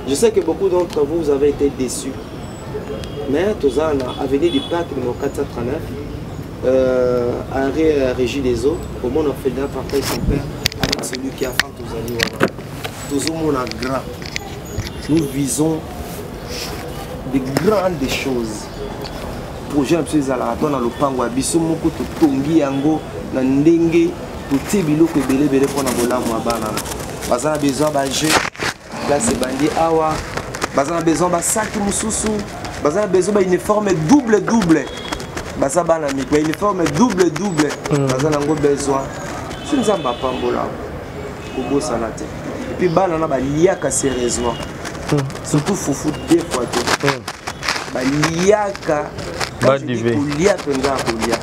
Je sais que beaucoup d'entre vous avez été déçus. Mais tous en avenir du Pâques numéro 439 Henri Régis des eaux, au monde on fait d'un partage son père avec celui qui a fait tous amis. Tous au monde grand. Nous visons des grandes choses. Projet absolu à la dans le pangwa biso moko to tongi yango na ndenge to tibiloko belebele pona bolamu abana. Bazana besoin ba jeu. Là c'est bandi awa. Bazana besoin ba sac mususu. Bazana besoin ba uniforme double. Baza bana mi ba uniforme double. Bazana ngo besoin. Si nzamba pambola. Kobo sanate. Et puis bana na ba liaka sérieusement. Surtout foufou deux fois tout. Ba liaka badivé kolia penga kolia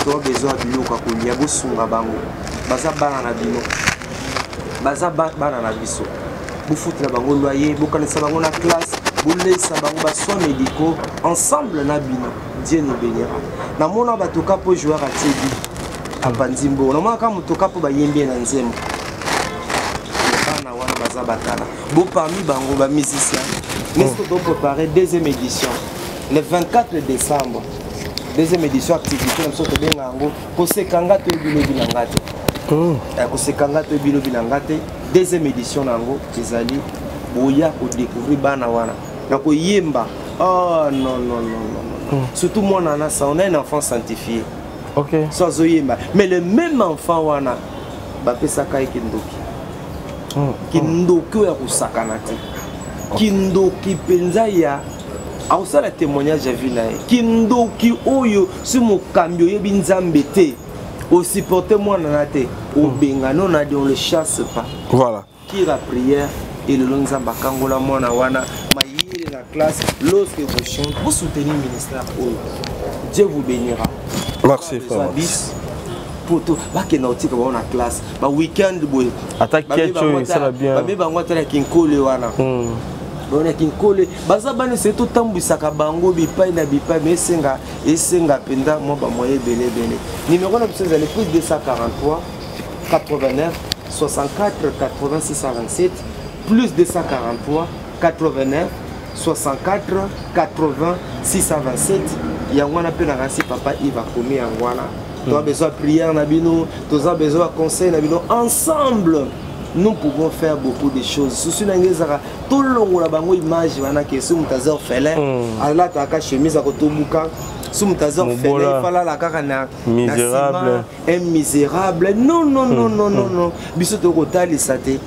to besoin biloko kolia bosunga bango baza bana na bino baza bana na biso bofuti na bango loyer bokanisa bango na classe bolesa bango ba soins médicaux ensemble na bino Dieu nous bénira na mona batoka po joueur à TV à Panzimbo na mona ka mutoka po ba yembe na nzembo bana wana baza batala bo parmi bango ba musiciens n'est-ce que donc préparer deuxième édition le 24 décembre, deuxième édition activité, nous sommes bien en Kosekanga to bilo bilangate. Kosekanga to bilo bilangate, deuxième édition nango, ezali boya ko découvrir bana wana. Na ko yemba. Oh non. Surtout moi nana ça, on a un enfant sanctifié. OK. Sans yemba, mais le même enfant wana ba pesa kai kindoki. Kindoki ya kusakanate. Kindoki penza ya alors ça le témoignage j'ai vu là kindoki oyo si mokambio yebi nzambe te au supporter moi nanate au bengano na on le chasse pas voilà qui la prière et le nzamba kangola mwana wana mayiri la classe lorsque vous chantez vous soutenez le ministère oyo Dieu vous bénira merci frère pour tout ba ke nauti ka wana classe ba weekend boy attaque quelque ça va bien ba be ba ngwata la kinkole wana on a qu'une colle. Bazabane c'est tout temps bisaka bango bipai na bipai mais esenga penda moi ba moyen belé. Numéro de c'est le plus 243 89 64 86 27 plus 243 89 64 80 627 yangwana pe na rasi papa il va comer yangwana. Tu as besoin de prière na bino, tu as besoin de conseil na bino ensemble. Nous pouvons faire beaucoup de choses. Si nous avons tout le monde qui image, si nous avons orphelin, alors tu as chemise à Kotobuka, si nous avons orphelin, il fallait la carana misérable. Un misérable. Non. Biso to kotali sate.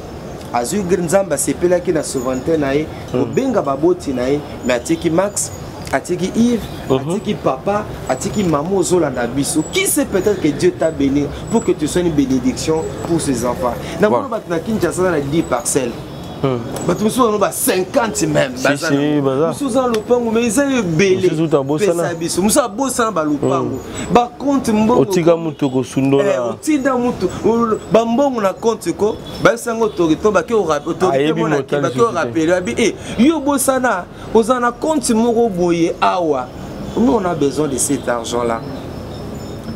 azui nzamba sepela ki na souveraineté na ye obenga baboti na ye mais atiki Max atiki Yves atiki papa atiki maman ozolanda biso qui sait peut-être que Dieu t'a béni pour que tu sois une bénédiction pour ses enfants na mona bat na Kinshasa na 10 parcelles bato mosusu bano ba 50 même mosusu za lopango mais eza ebele pesa biso mosusu abosana balopango bakonte otika mutu kosundola otinda mutu bambongo na compte ko basango autorité bake autorité mona ke bake rappeler abi yo bosana oza na compte moko boye awa nous on a besoin de cet argent là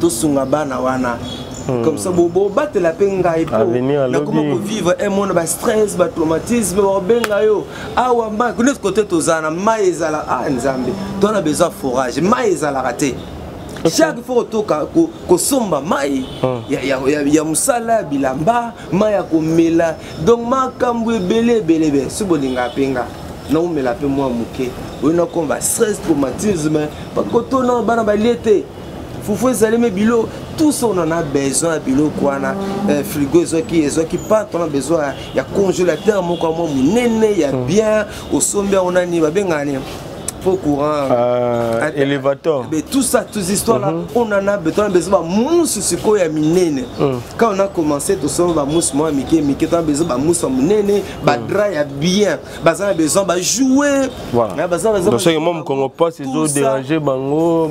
tosunga bana wana comme ça bobo battre la penga et comment vivre un monde ba stress ba traumatisme ba benga yo awa mba de notre côté tozana maizala nzambe on a besoin forage maizala raté chaque fois toka ko somba mai ya musala bilamba mai ya komela donc makambo ebele subolinga penga na umela pe moi muke on a combat stress traumatisme pas kotona bana ba liete Foufou ezaleme bilo, tout ça on en a besoin bilo quoi na frigo qui part on a besoin il y a congélateur mon comme nene il y a bien au sommet on a ni ba bengani faux courant élévateur mais tout ça toutes ces histoires là on en a besoin mousse siko ya minene quand on a commencé tout ça ba mousse moi miki on a besoin ba mousse minene ba dra ya bien bazana besoin ba jouer voilà donc c'est moi comme pas ces autres déranger bango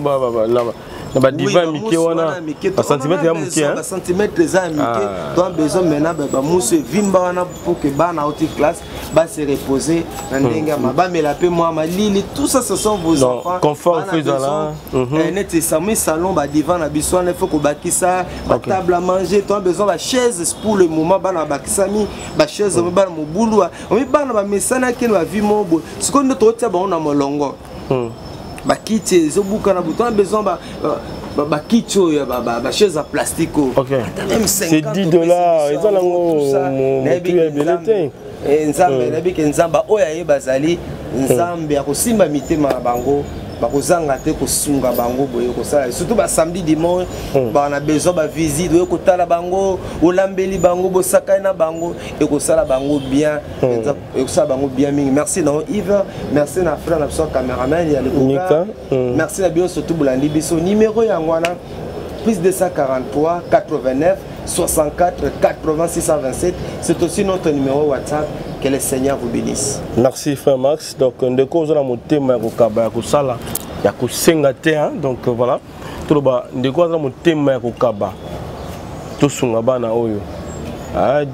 ba divan miki wana ba centimètre ya miki ba centimètre za miki tu as besoin maintenant ba mousse vimba wana pour que bana haute classe ba se reposer na ndenga ba mela pe moi malili tout ça ce sont vos enfants confort faisala net sami salon ba divan na biso na faut ko bakisa ba table à manger tu as besoin ba chaise pour le moment bana bakisami ba chaise bana mobulu on bana ba mesana ke na vie mobo sikondo to tia ba on a molongo bakiti zobuka na bouton besoin ba kitcho ya ba chaise en plastique c'est $10 ils ont lango nzambe na biki nzamba oya ye bazali nzambe akosimba mitema bango bakozanga te kosunga bango boye kosala surtout ba samedi dimanche ba na besoin ba visite oyo kotala bango olambeli bango bosaka na bango et kosala bango bien et kosala bango bien mingi merci na Yves merci na frère na son cameraman ya le merci na bio surtout bulandi biso numéro yango wana plus 243 89 64 80 627 c'est aussi notre numéro WhatsApp. Que le Seigneur vous bénisse. Merci frère Max. Donc on décose la motema ya kokaba ya kosala ya kosenga te donc voilà tout le bas décose la motema ya kokaba to sunga bana oyo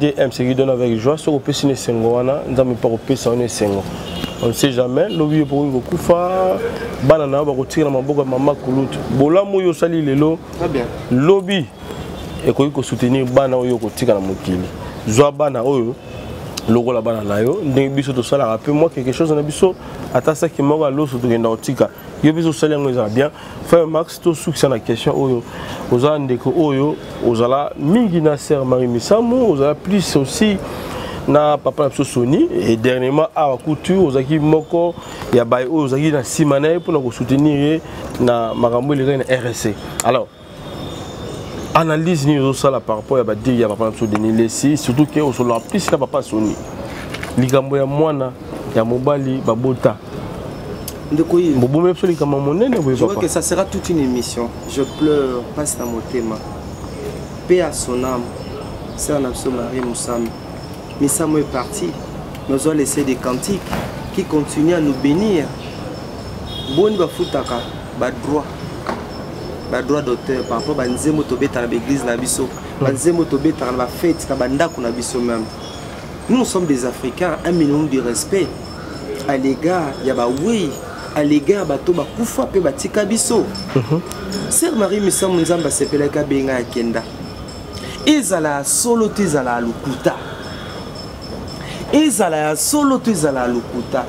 DM qui donne avec joie sur opesine sengo wana nzambe pa opesa one sengo on ne sait jamais lobi pour ngo kufa bana na ba kotika na maboko mama kulutu bolamu yo sali lelo très bien lobi et ko soutenir bana oyo kotika na mokili zwa bana oyo logo la bana na yo ndenge biso to sala rappel moi quelque chose na biso ata ça qui moko lo surtout ngenda otika yo biso sala ngo za bien frère Max to succès na question oyo oza ndeko oyo ozala mingi na sœur Marie Misamu ozala plus aussi na papa na Sony et dernièrement à couture ozaki moko ya bay ozaki na simana pour na soutenir na makambo le na RSC alors analyse ni au sala par rapport à dire ya papa so Denis Lessi surtout que au solo plus na papa Sony likambo ya mwana ya mobali babota ndeko yi bobo même so likambo monene boye papa je vois que ça sera toute une émission je pleure passe dans mon thème paix à son âme c'est un absolu Marie Moussam Missamo est parti nous allons laisser des cantiques qui continuent à nous bénir bon va futaka ba droit d'auteur par rapport à nzembo tobeta na l'église na biso nzembo tobeta na ba fête na bandako na biso même nous sommes des Africains un minimum de respect à l'égard ya ba oui à l'égard bato ba kufa pe batika biso Sœur Marie Misamu nzamba sepelaka benga akenda ezala solo tezala lukuta ezala solo tezala lukuta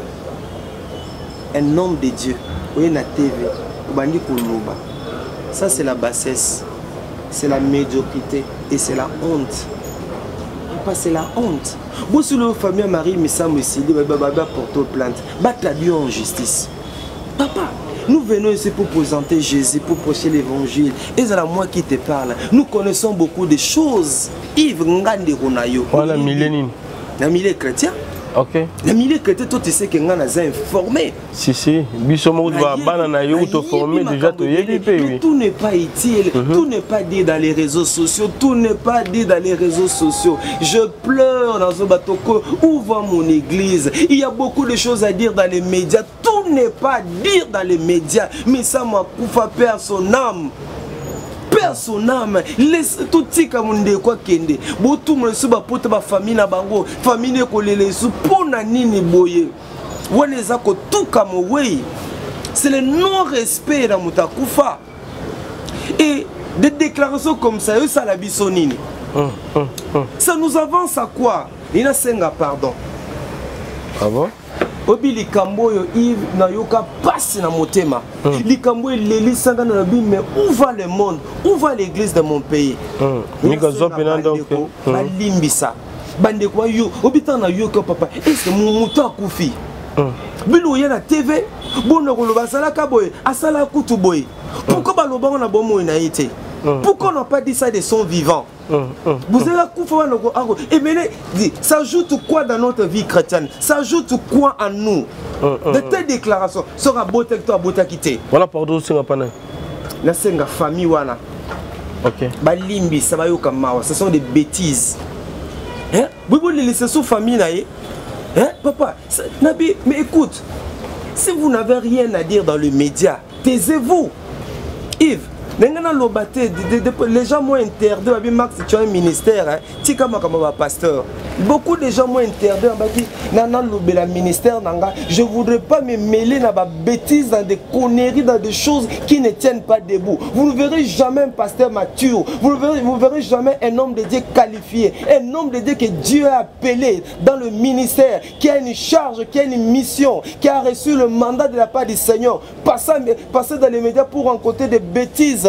un homme de Dieu oye na TV obandi koloba. Ça c'est la bassesse, c'est la médiocrité et c'est la honte. Papa, c'est la honte. Vous sur le famille Marie Misamu ici, porte plainte, battre la Dieu en justice. Papa, nous venons ici pour présenter Jésus, pour prêcher l'évangile. Et c'est à moi qui te parle. Nous connaissons beaucoup de choses. Yves Ngande Ronayo. Voilà, millénaire. na milieu chrétien. Ok. Na milieu chrétien, toi tu sais que ngana za informé. Si. Biso mo va bana na yo to former déjà to yebi pe oui. Tout n'est pas utile, tout n'est pas dit dans les réseaux sociaux, tout n'est pas dit dans les réseaux sociaux. Je pleure dans ce bateau. Où va mon église? Il y a beaucoup de choses à dire dans les médias. Tout n'est pas à dire dans les médias, mais ça m'a koufa perd son âme. Perd son âme. Laisse tout tika monde quoi kende. Bo tout mon se ba pote ba famille na bango, famille ko lele su pona nini boye. Wane za ko tout comme way. C'est le non-respect dans Moutakufa. Et des déclarations comme ça, ça la bisonine. Ça nous avance à quoi? Il a senga pardon. Ah bon? Obi likambo yo Yves na yoka passe na motema. Likambo leli sanga na bi, mais où va le monde? Où va l'église de mon pays? Nika zopena donc balimbisa. Bande kwa yo, obi tana yo ko papa. Est-ce que muto akufi? Bilo ya na TV, bono ko loba sala ka boy, asala kutu boy. Pourquoi baloba on a bomo na été? Pourquoi on n'a pas dit ça de son vivant? Vous avez la coupe et bien, ça ajoute quoi dans notre vie chrétienne? Ça ajoute quoi en nous? De telles déclarations sera beau toi beau quitter. Voilà pardon c'est pas na. La senga famille wana. OK. Balimbi ça va yo comme ce sont des bêtises. Hein? Vous voulez laisser sous famille là hein papa, Nabi, mais écoute, si vous n'avez rien à dire dans le média, taisez-vous. Yves, les gens m'ont interdit, Max, tu as un ministère, tu es pasteur. Beaucoup de gens m'ont interdit, ministère, je ne voudrais pas me mêler dans des bêtises, dans des conneries, dans des choses qui ne tiennent pas debout. Vous ne verrez jamais un pasteur mature, vous ne verrez jamais un homme de Dieu qualifié, un homme de Dieu que Dieu a appelé dans le ministère, qui a une charge, qui a une mission, qui a reçu le mandat de la part du Seigneur. Passer dans les médias pour rencontrer des bêtises.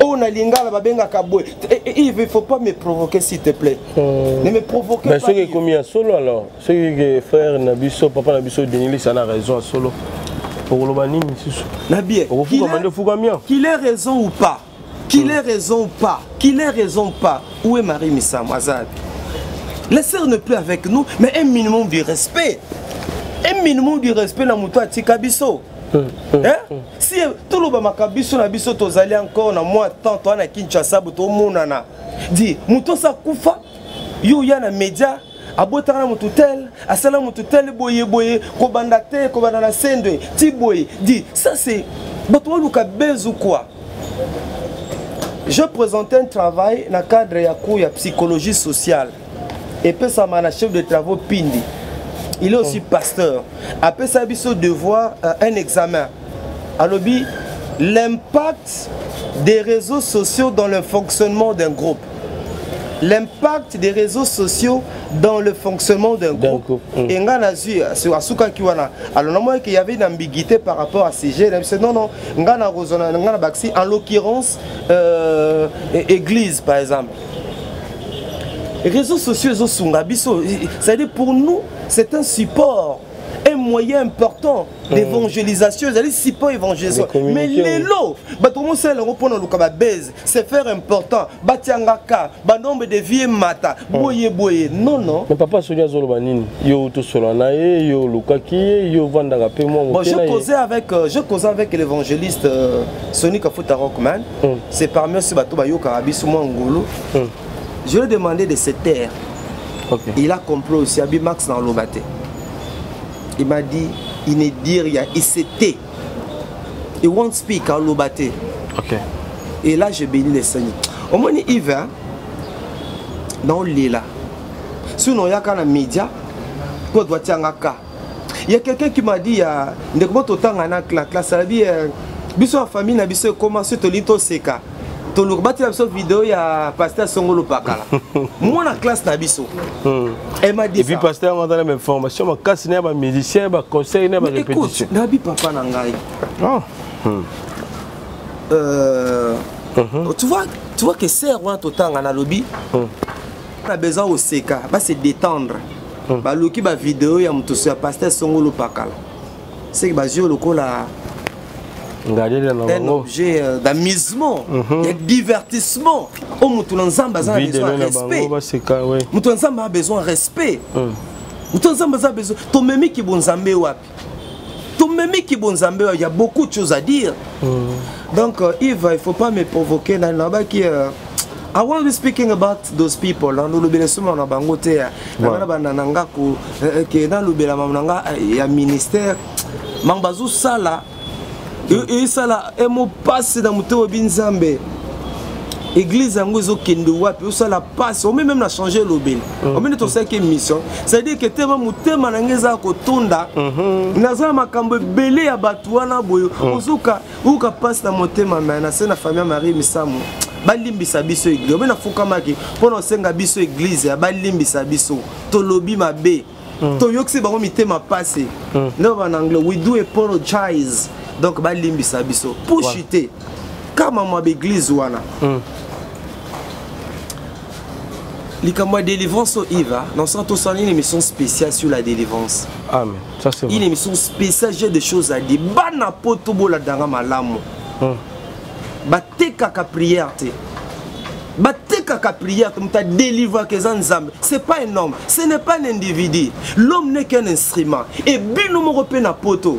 Oh, il ne faut pas me provoquer s'il te plaît. Ne me provoquez pas. Mais ceux qui ont mis à solo alors, ceux qui frère Nabiso, papa Nabiso Denis, ça a raison à solo. Pour le banni, qu'il ait raison ou pas, qu'il ait raison ou pas, qu'il ait raison ou pas, où est Marie Missam Azad? La sœur n'est plus avec nous, mais un minimum de respect. Un minimum de respect dans mon toit Tikabiso. Si tout le monde a biso na biso tozali encore na moi tant toi na Kinshasa buto monana di muto sa kufa yo ya na media abotana mututel asala mututel boye ko banda na sendwe ti boye di ça c'est bato luka bezu quoi. Je présentais un travail dans le cadre de la psychologie sociale et puis ça m'a chef de travaux Pindi. Il est aussi pasteur. Après ça, il a devoir un examen. Alors, l'impact des réseaux sociaux dans le fonctionnement d'un groupe. L'impact des réseaux sociaux dans le fonctionnement d'un groupe. Et on a vu sur Asuka Kiwana. Alors, on a qu'il y avait une ambiguïté par rapport à ces jeunes. Non, en l'occurrence, église par exemple. Les réseaux sociaux, c'est-à-dire pour nous, c'est un support, un moyen important d'évangélisation, c'est-à-dire support évangélisation. Mais les lots, c'est faire important. Nombre de vieux mata, boye. Non. Mais papa Sonia Zolobanini, yo to solana yo lukaki yo vandanga pe moi. Bon, je causais avec l'évangéliste Sonic Afuta Rockman. C'est parmi ceux bateau bayo karabisu mo ngolo. Je lui ai demandé de se taire. Okay. Il a compris aussi, Abimax dans l'Obate. Il m'a dit, il ne dit rien, il se tait. Il won't speak à l'Obate. Okay. Et là, je bénis le Seigneur. Au moins, il va dans l'île là. Sinon, il y a un média, il y a quelqu'un qui m'a dit, il y a une classe, il y a une famille, il y a commencé à lire Seka. Une vidéo, il y a pasteur Songolo Pakala. Moi, la classe Nabiso. Elle m'a dit. Et puis, pasteur, on a la même formation. Ma classe, il y a un musicien, un conseil, il y a une répétition. Nabi Papa Nangai. Tu vois que c'est un temps en lobby. On a besoin au CK, va se détendre. Baloki ba vidéo, il y a un pasteur Songolo Pakala. C'est que Bazio le col un objet d'amusement, de divertissement. Oh, Moutounanzamba a besoin de respect. Moutounanzamba a besoin de respect. Moutounanzamba a besoin. Ton mémi qui bonzambe wapi. Ton mémi qui bonzambe, il y a beaucoup de choses à dire. Donc, Yves, il ne faut pas me provoquer. I want to be speaking about those people. Dans le bénéfice, on a bangoté. Dans le ministère, Mambazou Sala, et Sala, et mon passe dans mon Binzambe. Église Angozo Kindoua, puis ça la passe, on même a changé l'obél. On met notre cinquième mission. C'est-à-dire que Tema Moutema Nangeza Kotonda, Naza Makambo Belé Abatouana Boyo, Ozuka, Ouka passe dans mon thème, mais c'est la famille Marie Misamo. Balimbisa biso église. On a fouka maki. Pendant senga biso église, balimbisa biso. Tolobi ma be. To yoksi ba mi tema passé. Non en anglais, we do apologize. Donc balimbisa biso. Pour chuter. Kama moi église wana. Likamwa délivrance au Iva. Nous sommes tous en une émission spéciale sur la délivrance. Amen. Ça c'est une émission spéciale, j'ai des choses à dire. Bana potobo la danga malamu. Bateka ka prière te. Bateka ka prière te muta délivre que Nzambe. C'est pas un homme, ce n'est pas un individu. L'homme n'est qu'un instrument. Et bino mo repé na poto.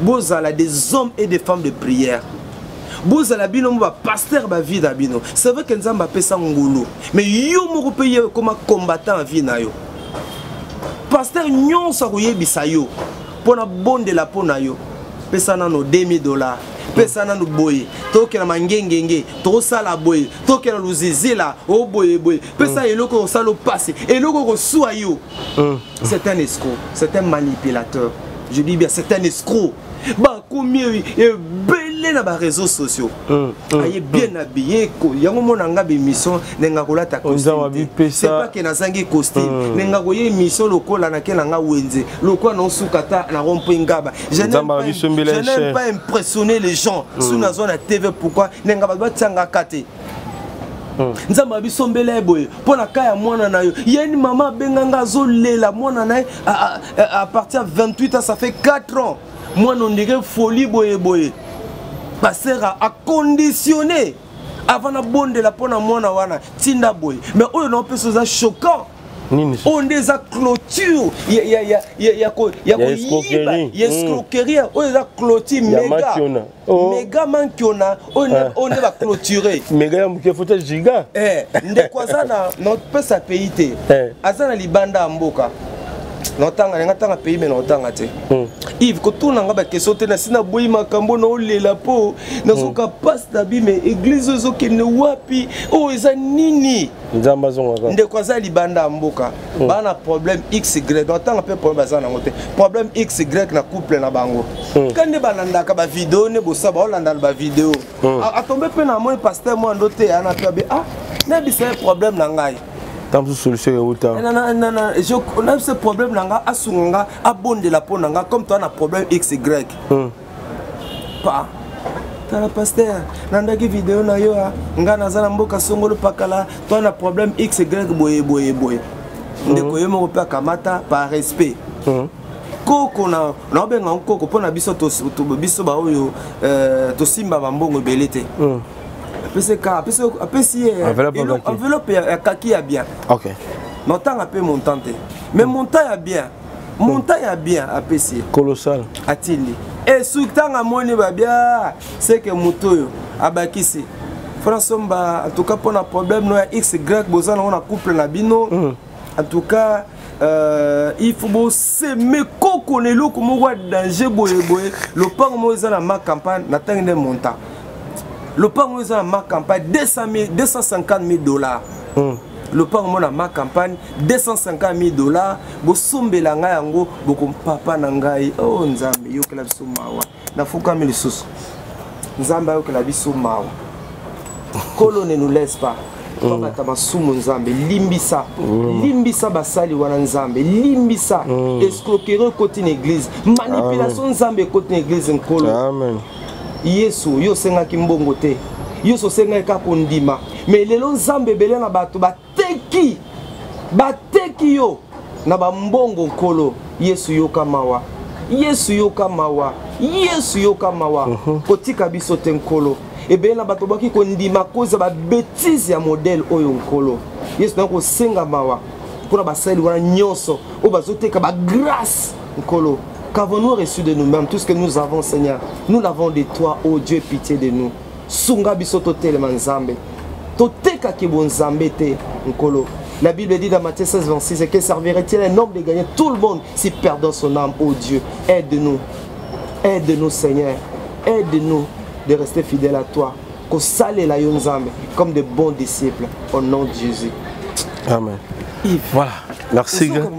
Bozala des hommes et des femmes de prière. Bozala bino mo ba pasteur ba vie da bino. C'est vrai que Nzambe pesa ngulu. Mais yo mo repé comme combattant en vie na yo. Pasteur nyon sa koyebisa yo. Pona bonde la pona yo. Pesa na no $2000. Pesana no boy, toke na mangengenge, to sala boy, toke na luzizila, o boy boy. Pesa eloko salo passe, eloko ko soa yo. C'est un escroc, c'est un manipulateur. Je dis bien, c'est un escroc. Bah combien et belé na ba réseaux sociaux. Aye bien habillé ko. Yango mona nga be mission nenga kola ta costume. C'est pas que na zangi costume. Nenga ko ye mission lokola na kena nga wenze. Lokola na sukata na rompo ngaba. Je n'aime pas impressionner les gens sur na zone TV. Pourquoi nenga ba tsanga kate. Nzamba bisombele boye pona kaya mwana na yo yeni mama benganga zolela mwana na à partir de 28 ans ça fait 4 ans moi non dirait folie boye boye passer à conditionner avant la bonde la pona mwana wana tinda boye mais on non peut ça choquant. On des a clôture, il y a escroquerie, on des a clôture méga mankiona, on va clôturer. Méga il faut être giga. De quoi ça notre peu sa pays azana libanda mboka. Notanga ngatanga pays mais notanga te. Yves ko tuna ngaba kesote na sina boyi makambo na olela po na soka pasta bi mais église zo kene wapi o eza nini nzamba zonga nde kwa za libanda mboka bana problème XY notanga pe problème bazana ngote problème XY na couple na bango kande bananda ka ba vidéo ne bosa ba olanda ba vidéo a tomber pe na moi pasteur moi ndote ana pe na bi c'est problème na ngai. Tant de solutions autant. On a ce problème là, à Sunga, à bonde la ponanga, comme toi on a problème XY. Pas. T'as la pasteur, nanda qui vidéo na yo, nga nazana mboka songolo pakala, toi on a problème XY boye. Ndeko yo mo pa kamata par respect. Koko na benga koko pona biso to biso ba oyo to simba bambongo belete. Enveloppe à kaki a bien. Ok. Montant a peu montante. Mais montant a bien. Montant a bien à PC. Colossal. A-t-il. Et surtout à mon bien, c'est que Moutoyo a bakisi. François, en tout cas, pour un problème, nous avons XY, nous avons un couple na bino. En tout cas, il faut s'aimer qu'on est là, comme on voit danger, le pan moi dans ma campagne, n'atteint des montants. Le pan moi dans ma campagne, $250 000. Le pan moi dans ma campagne, $250 000. Bo sombe la ngai yango, bo papa na ngai. Oh Nzambe, yo kela biso mawa. Na fuka mi lisusu. Nzambe yo kela biso mawa. Kolo ne nous laisse pas. Papa masumu Nzambe limbisa limbisa basali wana Nzambe limbisa escroquerie côté l'église manipulation Nzambe côté l'église nkolo amen Yesu yo senga kimbongo te yo so senga ka kondima mais lelo Nzambe belé na bato bateki yo na ba mbongo nkolo Yesu yo kamawa Yesu yoka mawa, Yesu yoka mawa, kotika biso te nkolo. Et bien na bato baki ko ndima koza ba bêtise ya modèle oyo nkolo. Yesu na ko senga mawa. Pour ba sali wana nyonso, o bazoteka ba grâce nkolo. Qu'avons-nous reçu de nous-mêmes? Tout ce que nous avons, Seigneur, nous l'avons de toi, oh Dieu, pitié de nous. Sunga biso tote le manzambe. Toteka ki bon zambete nkolo. La Bible dit dans Matthieu 16, 26, que servirait-il un homme de gagner tout le monde si perdant son âme, oh Dieu? Aide-nous. Aide-nous, Seigneur. Aide-nous de rester fidèles à toi. Qu'on sale la yonzambe comme de bons disciples. Au nom de Jésus. Amen. Yves. Voilà. Merci. Numéro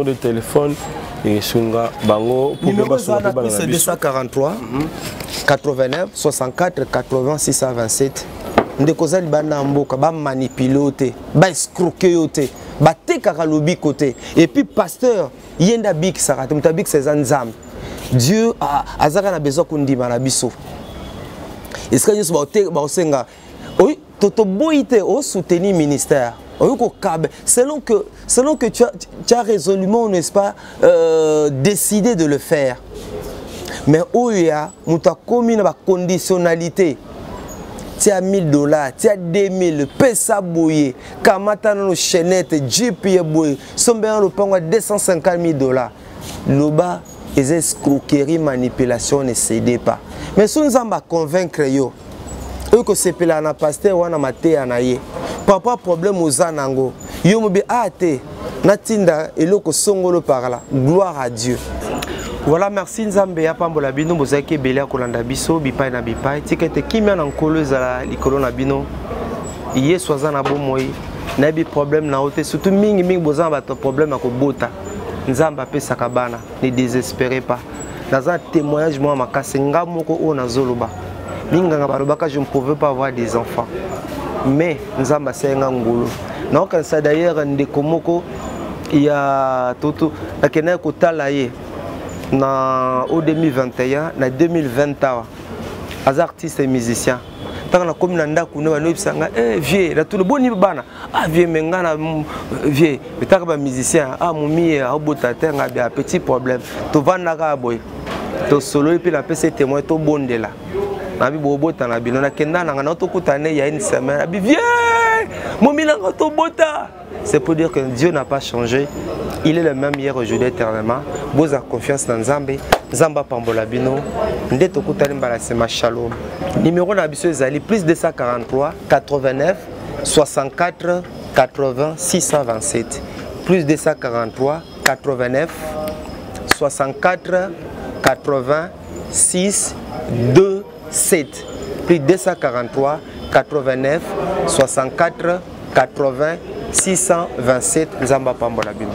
de téléphone et sunga bango numéro 243 89 64 80 627 ndeko zali bana mboka ba manipulote ba escroquer ba tekaka lobi côté et puis pasteur yenda bik sakate mutabik sezanzam Dieu azaka na besoin kundima na biso est-ce que Yesu ba osenga oui toto boité au soutenir ministère. Selon que tu as résolument, n'est-ce pas, décidé de le faire. Mais où il y a, tu as commis une conditionnalité. Tu as $1000, tu as 2000, pesa boye, kamata no chaînette, jeep boye, sombe no pango $250,000. Loba, les escroqueries, manipulation ne cédez pas. Mais si nous avons convaincre yo, que c'est pela na pasteur wana mate anaye. Papa problème aux anango. Yo mobi ate natinda eloko songolo par là. Gloire à Dieu. Voilà, merci Nzambe ya pambola bino bozaki belia kolanda biso bipai na bipai tikete kimia na nkolo za likolo na bino. Yesu azana bomoi na bi problème na ote surtout mingi bozana bato problème ko bota. Nzambe apesa kabana, ne désespérez pas. Dans un témoignage moi makase ngamoko o na zoloba. Je ne pouvais pas avoir des enfants. Mais nous avons fait un ngolo. D'ailleurs, il y a tout en 2021, en 2020, les artistes et musiciens. Quand on a nda kuna banobisanga vieux na tout le bon niveau bana vieux mengana vieux metaka ba musicien mumi abota tenga bien petit problème to vanda ka boy to solo et puis la pc témoin to bondela na bi bobota na bino na kenda na na to kutane il y a une semaine abi vieux mumi na to bota. C'est pour dire que Dieu n'a pas changé. Il est le même hier, aujourd'hui, éternellement. Vous avez confiance dans Nzambe. Nzamba Pambola Bino. Ndeto Kutani Mbalasema Shalom. Numéro d'habitude Zali plus 243 89 64 80 627. Plus 243 89 64 80 6 27. Plus 243 89 64 80 627. Nzamba Pambola Bino.